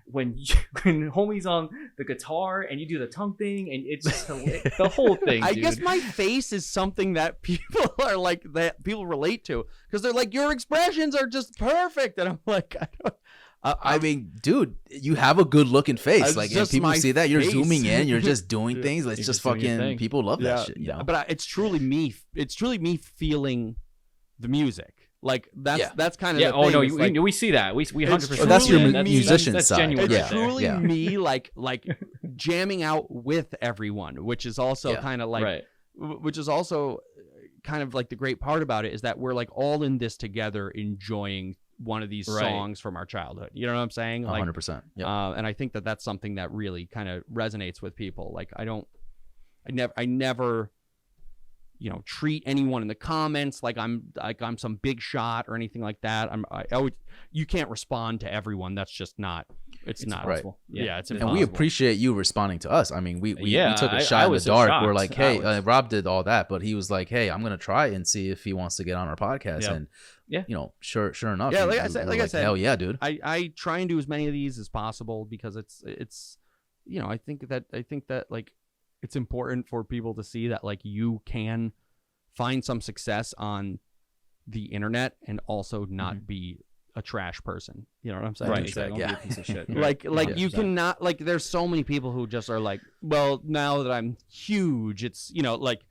when homie's on the guitar and you do the tongue thing, and it's just the whole thing. I dude. guess my face is something that people are like, that people relate to, because they're like, your expressions are just perfect, and I'm like, I mean, dude, you have a good looking face. Like, and people see that you're face. zooming in, you're just doing things. It's You're just doing your fucking thing. people love that shit. You know? But it's truly me. It's truly me feeling the music. Like that's kind of the oh thing. no, we see that. We 100%. that's your that's musician that's side. genuine. It's right there. truly me, like jamming out with everyone, which is also kind of like, right. which is also kind of like the great part about it is that we're like all in this together, enjoying one of these songs from our childhood. You know what I'm saying? Like 100%. And I think that that's something that really kind of resonates with people. Like I never, you know, treat anyone in the comments like I'm some big shot or anything like that. You can't respond to everyone. That's just not. It's not possible. Yeah, it's And impossible. we appreciate you responding to us. I mean, we took a I shot in the was so dark. shocked. We're like, hey, Rob did all that, but he was like, hey, I'm gonna try and see if he wants to get on our podcast. And you know, sure enough. Yeah, like I said, hell yeah, dude. I try and do as many of these as possible because it's you know, I think that like it's important for people to see that like you can find some success on the internet and also not be a trash person. You know what I'm saying? Right. Exactly. Don't be a piece of shit. Like you cannot, like there's so many people who just are like, well, now that I'm huge, it's, you know, like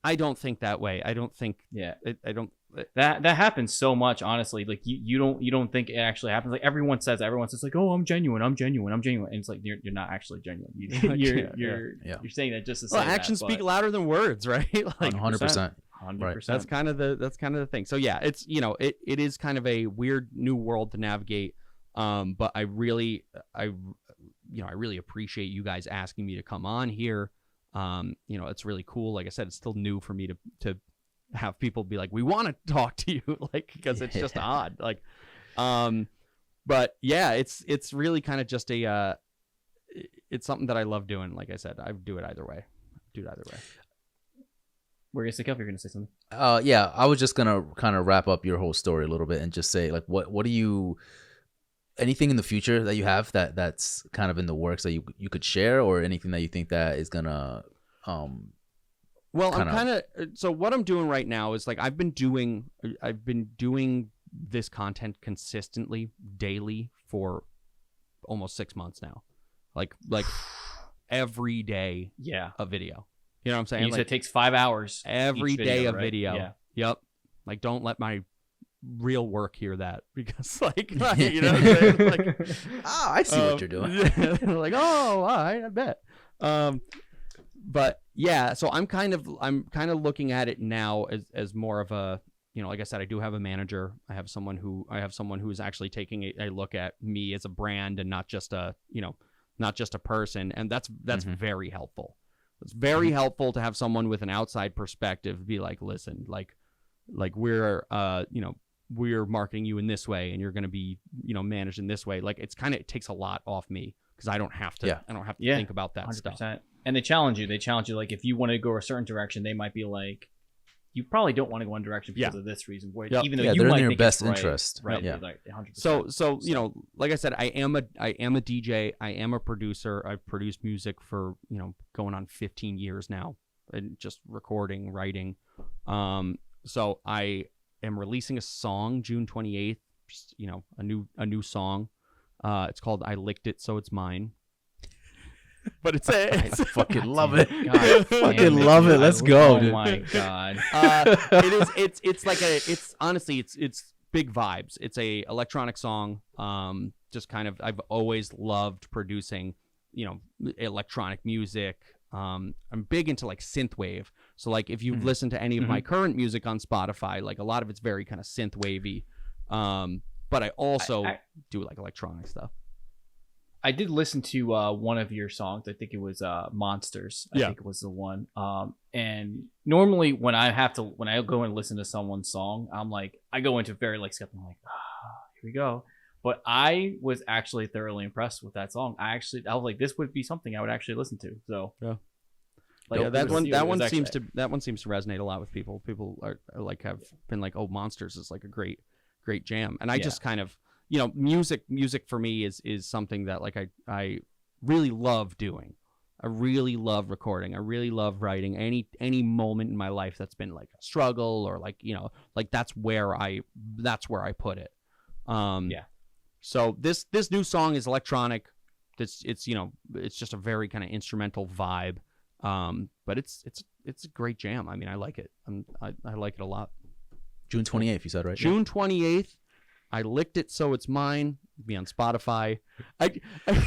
I don't think that way. I don't think I don't that happens so much, honestly. Like you don't think it actually happens. Like everyone says like, oh, I'm genuine, and it's like you're not actually genuine. You're saying that just to say actions speak louder than words, right? Like 100%. 100%. That's kind of the thing. So yeah, it's, you know, it is kind of a weird new world to navigate. But I really appreciate you guys asking me to come on here. You know, it's really cool. Like I said, it's still new for me to have people be like, we want to talk to you, like, because it's just odd. Like, but yeah, it's really kind of just it's something that I love doing. Like I said, I do it either way. Were you gonna say, Kelp? You're gonna say something? Yeah, I was just gonna kind of wrap up your whole story a little bit and just say, like, what do you, anything in the future that you have that's kind of in the works that you could share, or anything that you think that is gonna well, I'm kind of, so what I'm doing right now is like I've been doing this content consistently daily for almost 6 months now, like every day a video. You know what I'm saying? Like, it takes 5 hours every day a right? video. Yeah. Yep. Like, don't let my real work hear that, because like you know what I'm saying? Like, I see what you're doing. Like, oh, all right, I bet. But yeah, so I'm kind of looking at it now as more of a, you know, like I said, I do have a manager. I have someone who's actually taking a look at me as a brand and not just a person, and that's very helpful. It's very helpful to have someone with an outside perspective be like, listen, like we're we're marketing you in this way, and you're going to be, you know, managed in this way. Like, it takes a lot off me, because I don't have to think about that 100%. Stuff. And they challenge you. Like, if you want to go a certain direction, they might be like, you probably don't want to go one direction because of this reason. Even though you they're might in your think best it's interest. Right. Yeah. Like 100%. So you know, like I said, I am a DJ. I am a producer. I've produced music for, you know, going on 15 years now, and just recording, writing. So I am releasing a song June 28th. Just, you know, a new song. It's called "I Licked It, So It's Mine." But I fucking love it. God, fucking love it. Let's go, dude. Oh my god. It's big vibes. It's a electronic song. Just kind of, I've always loved producing, you know, electronic music. I'm big into like synthwave. So like if you've listened to any of my current music on Spotify, like a lot of it's very kind of synth wavy. But I also do like electronic stuff. I did listen to one of your songs. I think it was Monsters. I think it was the one. And normally when I go and listen to someone's song, I'm like, I go into very like skeptical, I'm like, here we go. But I was actually thoroughly impressed with that song. I was like, this would be something I would actually listen to. So like that one seems to resonate a lot with people. People are like have been like, oh, Monsters is like a great jam. And I just kind of, music for me is something that like I really love doing. I really love recording. I really love writing. Any moment in my life that's been like a struggle or like, like that's where I put it. So this new song is electronic. It's just a very kind of instrumental vibe. But it's a great jam. I mean, I like it. I like it a lot. June 28th, you said, right? June 28th. I licked it, so it's mine. It'll be on Spotify. I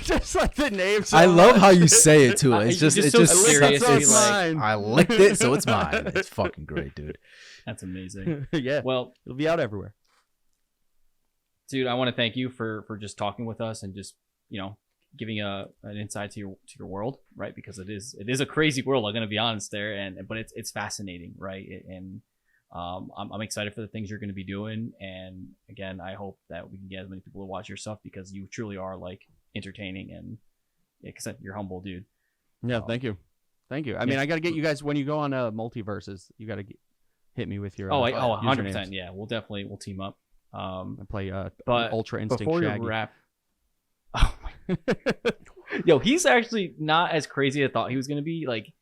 just like the name. So I love how you say it too. It's just so serious. So it's mine. I licked it, so it's mine. It's fucking great, dude. That's amazing. Yeah. Well, it'll be out everywhere. Dude, I want to thank you for just talking with us and just giving an insight to your world, right? Because it is a crazy world. I'm gonna be honest there, but it's fascinating, right? And I'm excited for the things you're going to be doing, and again, I hope that we can get as many people to watch your stuff because you truly are like entertaining and except you're humble, dude. Yeah, thank you. I mean, I got to get you guys when you go on multiverses. You got to hit me with your 100%. Yeah, we'll team up. I play but Ultra Instinct before Shaggy. you wrap, yo, he's actually not as crazy as I thought he was going to be. Like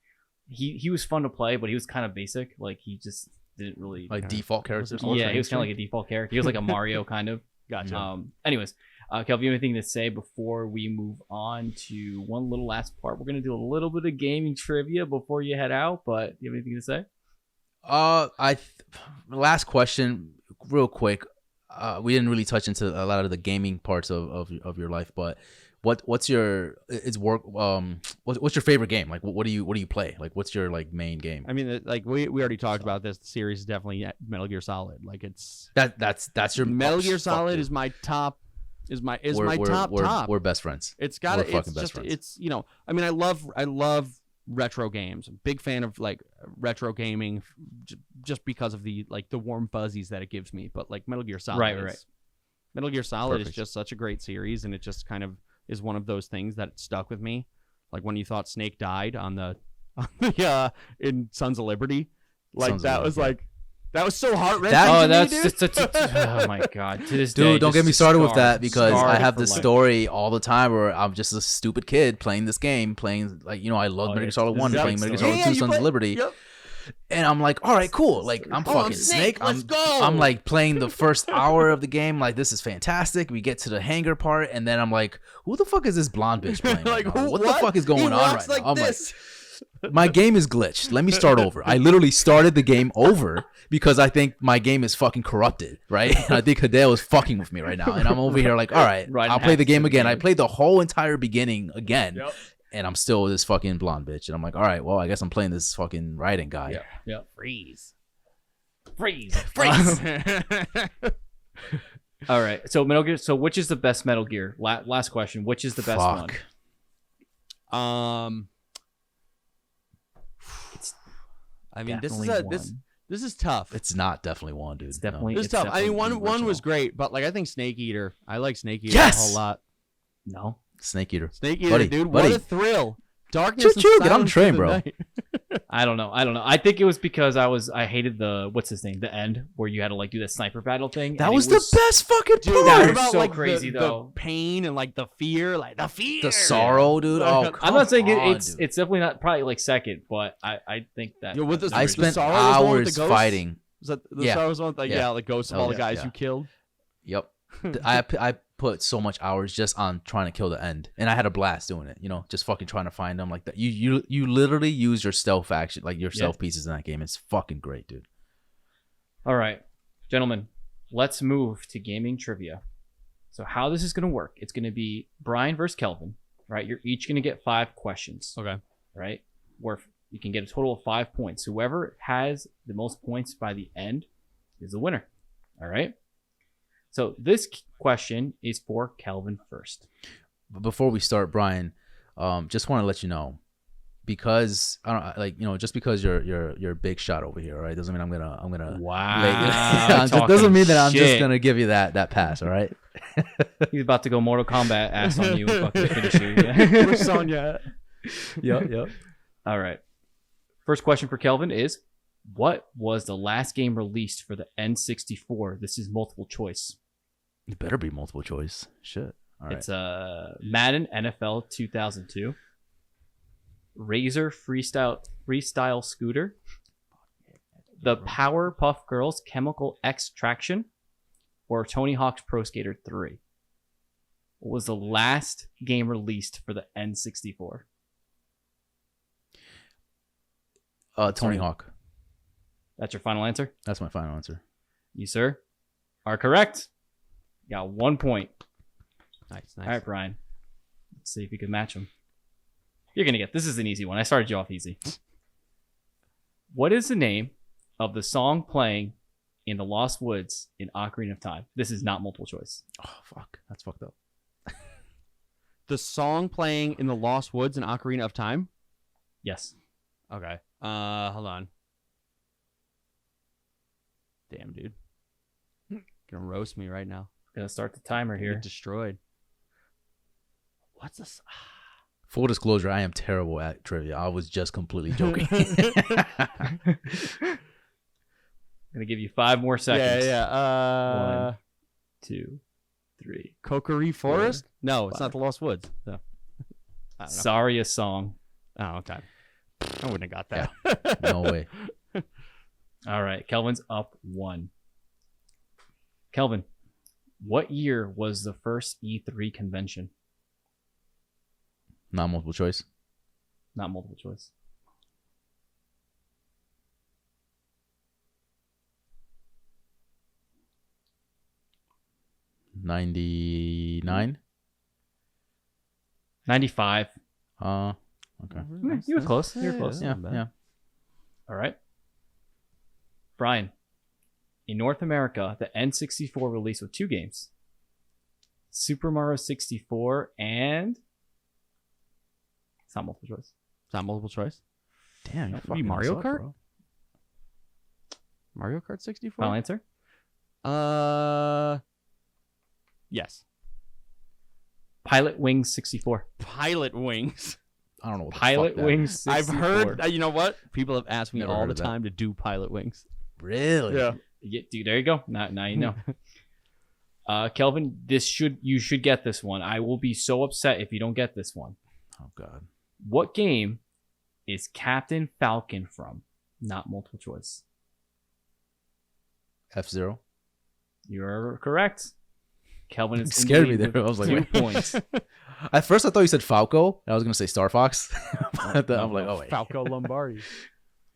he was fun to play, but he was kind of basic. Like he just didn't really default character. Yeah, he was kind of like a default character. He was like a Mario kind of. Gotcha. Anyways, Kel, have you anything to say before we move on to one little last part? We're gonna do a little bit of gaming trivia before you head out, but do you have anything to say? Last question, real quick. We didn't really touch into a lot of the gaming parts of your life, but what's your what's your favorite game? Like what do you play? Like what's your like main game? I mean, like we already talked about this. The series is definitely Metal Gear Solid. Like it's that's your Metal Gear Solid is my top. Top. We're best friends. It's got it. It's just friends. It's I mean I love retro games. I'm a big fan of like retro gaming just because of the like the warm fuzzies that it gives me. But like Metal Gear Solid, right. Metal Gear Solid is just such a great series, and it just kind of is one of those things that stuck with me. Like when you thought Snake died on the in Sons of Liberty, like that was like that was so heart-wrenching. Oh my god, to this dude, day, don't get me started with that because I have for this life. story all the time where I'm just a stupid kid playing this game, playing like I love Metal Gear Solid 1, playing Metal Gear Solid 2, Sons of Liberty. Yep. And I'm like, all right, cool. Like, I'm fucking Snake. Let's go. I'm like playing the first hour of the game. Like, this is fantastic. We get to the hangar part, and then I'm like, who the fuck is this blonde bitch playing? Like, right now? What the fuck is going on right like now? I'm this. like, my game is glitched. Let me start over. I literally started the game over because I think my game is fucking corrupted, right? And I think Hideo is fucking with me right now. And I'm over here like, all right, I'll play the game again. I played the whole entire beginning again. Yep. And I'm still this fucking blonde bitch. And I'm like, all right, well, I guess I'm playing this fucking writing guy. Yeah. Freeze. All right. So Metal Gear. So which is the best Metal Gear? Last question. Which is the best one? I mean, this is tough. It's not definitely one, dude. It's definitely It's tough. I mean, one was great, but like I think Snake Eater. I like Snake Eater Yes! a whole lot. No. Snake Eater. Snake Eater, Buddy, dude. buddy. What a thrill. Darkness and Choo-choo, get on the silence train, through bro. night. I don't know. I think it was because I hated what's his name? The end where you had to like do the sniper battle thing. That was the best fucking Dude, part. that what was about so like crazy, the though. pain and like the fear, The sorrow, dude. Oh, come I'm not saying on, it's dude. it's definitely not probably like second, but I think that Yo, with the- I the spent sorrow was the one with hours the ghosts? fighting. Was that the Yeah. Star Wars one? Like, Yeah. the ghosts of all the guys yeah. you killed. Yep. I put so much hours just on trying to kill the end, and I had a blast doing it. Just fucking trying to find them like that. You literally use your stealth action, like your stealth pieces in that game. It's fucking great, dude. All right, gentlemen, let's move to gaming trivia. So how this is going to work? It's going to be Brian versus Kelvin, right? You're each going to get 5 questions. Okay. Right? Where you can get a total of 5 points. Whoever has the most points by the end is the winner. All right. So this question is for Kelvin first. But before we start, Brian, just want to let you know, because I don't like, just because you're a big shot over here, all right? Doesn't mean I'm gonna Wow. doesn't mean that I'm just shit. gonna give you that pass, all right? He's about to go Mortal Kombat ass on you and fucking finish you. Yeah. We're Sonya. Yep. All right. First question for Kelvin is, what was the last game released for the N64? This is multiple choice. It better be multiple choice. Shit. All right. It's Madden NFL 2002, Razor Freestyle Scooter, the Powerpuff Girls Chemical Extraction, or Tony Hawk's Pro Skater 3. What was the last game released for the N64? Tony Hawk. That's your final answer? That's my final answer. You, sir, are correct. You got 1 point. Nice. All right, Brian. Let's see if you can match him. You're going to get this. Is an easy one. I started you off easy. What is the name of the song playing in the Lost Woods in Ocarina of Time? This is not multiple choice. Oh, fuck. That's fucked up. The song playing in the Lost Woods in Ocarina of Time? Yes. Okay. Hold on. Damn, dude. Gonna roast me right now. Gonna start the timer here. Get destroyed. What's this? Full disclosure, I am terrible at trivia. I was just completely joking. Gonna give you 5 more seconds. Yeah. 1, 2, 3. Kokiri Forest? No, it's 5. not the Lost Woods. So. I don't know. Saria song. Oh, okay. I wouldn't have got that. Yeah. No way. All right. Kelvin's up 1. Kelvin, what year was the first E3 convention? Not multiple choice. Not multiple choice. '99. 95. Okay. You were close. You were close. Yeah. All right. Brian, in North America, the N64 released with 2 games. Super Mario 64 and... It's not multiple choice. It's not multiple choice. Damn, you Maybe fucking Mario us up, Kart? bro. Mario Kart 64? Final answer? Yes. Pilot Wings 64. Pilot Wings. I don't know what the Pilot fuck that Wings is. 64. I've heard, you know what? People have asked me Never all heard the of that. time to do Pilot Wings. Really? Yeah, dude, there you go. Now you know. Kelvin, you should get this one. I will be so upset if you don't get this one. Oh god. What game is Captain Falcon from? Not multiple choice. F-Zero. You're correct. Kelvin is Scared me in the there. lead I was like, with 2 points. At first I thought you said Falco. I was gonna say Star Fox. But then I'm like, oh wait. Falco Lombardi.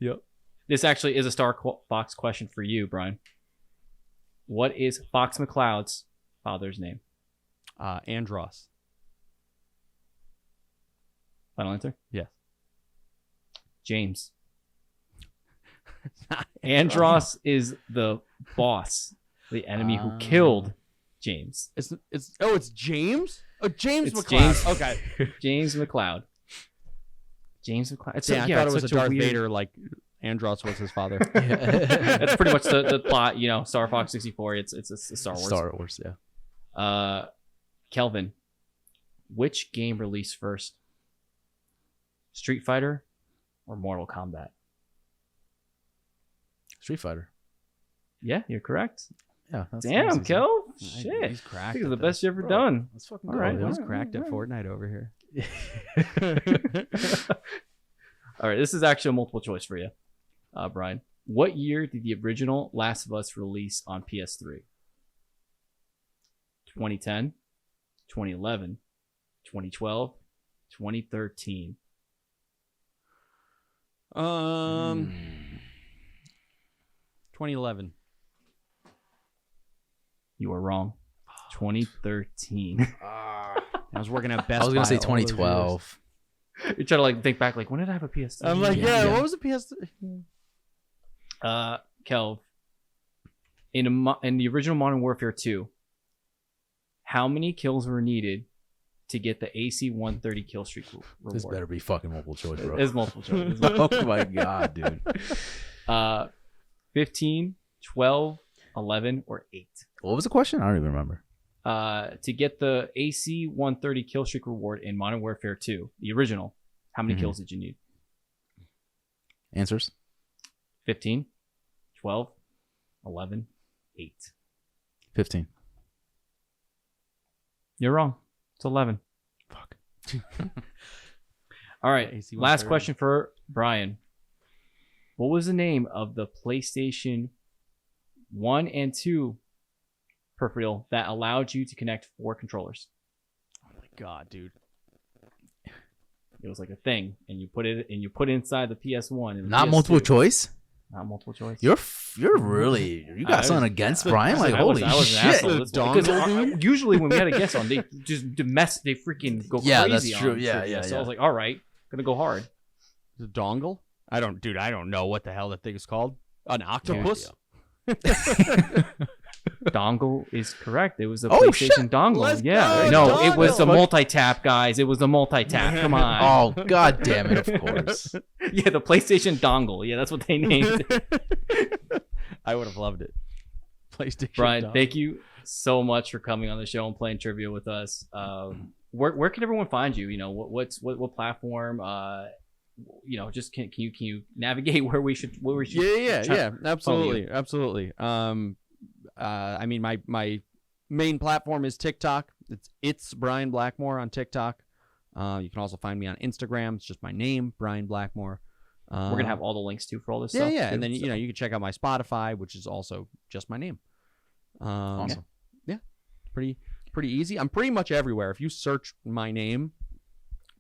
Yep. This actually is a Star Fox question for you, Brian. What is Fox McCloud's father's name? Andros. Final answer? Yes. James. Andros is the boss, the enemy who killed James. It's James? Oh, James It's McCloud. James. Okay. James McCloud. James McCloud. It's Yeah, I thought it was a such Darth weird... Vader, like Andros was his father. That's pretty much the plot, Star Fox 64. It's Star Wars. Star Wars, yeah. Kelvin, which game released first? Street Fighter or Mortal Kombat? Street Fighter. Yeah, you're correct. Yeah. That's Damn, easy. Kel. Shit. He's I cracked. think it's at the best this. you ever Bro. done. Let's fucking All go. right, yo. He's cracked at Fortnite over here. All right, this is actually a multiple choice for you, Brian. What year did the original Last of Us release on PS3? 2010, 2011, 2012, 2013. 2011. You are wrong. 2013. I was working at Best I was gonna Buy say all those years. 2012. You're trying to think back, when did I have a PS3? I'm like, Yeah. what was the PS? Kelv, in the original Modern Warfare 2, How many kills were needed to get the AC 130 kill streak reward? This better be fucking multiple choice, bro. It's multiple choice. Oh my god, dude. 15, 12, 11, or 8. What was the question? I don't even remember. To get the AC 130 kill streak reward in Modern Warfare 2, the original, how many kills did you need? Answers? 15, 12, 11, 8. 15. You're wrong. It's 11. Fuck. All right. AC Last 130. question for Brian. What was the name of the PlayStation 1 and 2 peripheral that allowed you to connect 4 controllers? Oh my god, dude. It was like a thing, and you put it inside the PS1. And the Not PS2. multiple choice? Not multiple choice. You're really, you got something against Brian? Like, holy I was an shit. asshole. Because usually when we had a guest on, they just they freaking go Yeah, crazy. that's true. on Yeah, trivia. yeah, So yeah. I was like, all right, gonna go hard. The dongle? I don't know what the hell that thing is called. An octopus? Dongle is correct. It was a Oh, PlayStation shit. dongle. Let's Yeah, go, no, it was dongle. a multi-tap, guys. It was a multi-tap. Come on. Oh, god damn it, of course. Yeah, the PlayStation dongle. Yeah, that's what they named it. I would have loved it. PlayStation. Brian, dongle. thank you so much for coming on the show and playing trivia with us. Where can everyone find you? You know, what platform? You know, just can you navigate where we should Yeah, absolutely. I mean, my main platform is TikTok. It's Brian Blackmore on TikTok. You can also find me on Instagram. It's just my name, Brian Blackmore. We're gonna have all the links too for all this Yeah, stuff. yeah, too, and then so. you know you can check out my Spotify, which is also just my name. Awesome. Yeah, pretty easy. I'm pretty much everywhere. If you search my name,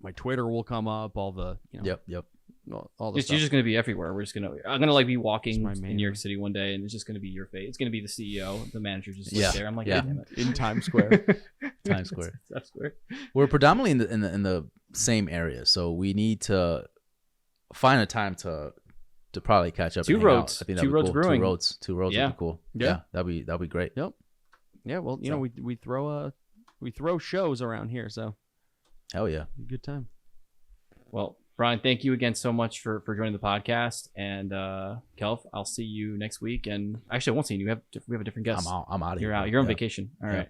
my Twitter will come up. All the Yep. all the You're stuff. just gonna be everywhere. I'm gonna like be walking Just my in New York main- City one day, and it's just gonna be your face. It's gonna be the CEO, the manager, just Yeah, there. I'm like, yeah. God damn it. in Times Square. Times Square. Times Square. We're predominantly in the same area, so we need to find a time to probably catch up. Two and hang out. Roads. I think Two that'd be Roads cool. Brewing. Two roads Yeah. would be cool. Yeah. That'd be great. Yeah, well, you know, we throw shows around here, so Hell yeah. good time. Well, Brian, thank you again so much for joining the podcast. And Kelv, I'll see you next week. And actually, I won't see you. We have a different guest. I'm out of here. You're out. You're on Yeah. vacation. All Yeah.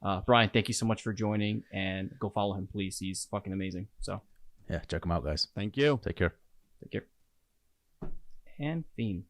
right. Brian, thank you so much for joining. And go follow him, please. He's fucking amazing. So Yeah, check them out, guys. Thank you. Take care. take care. And Fiend.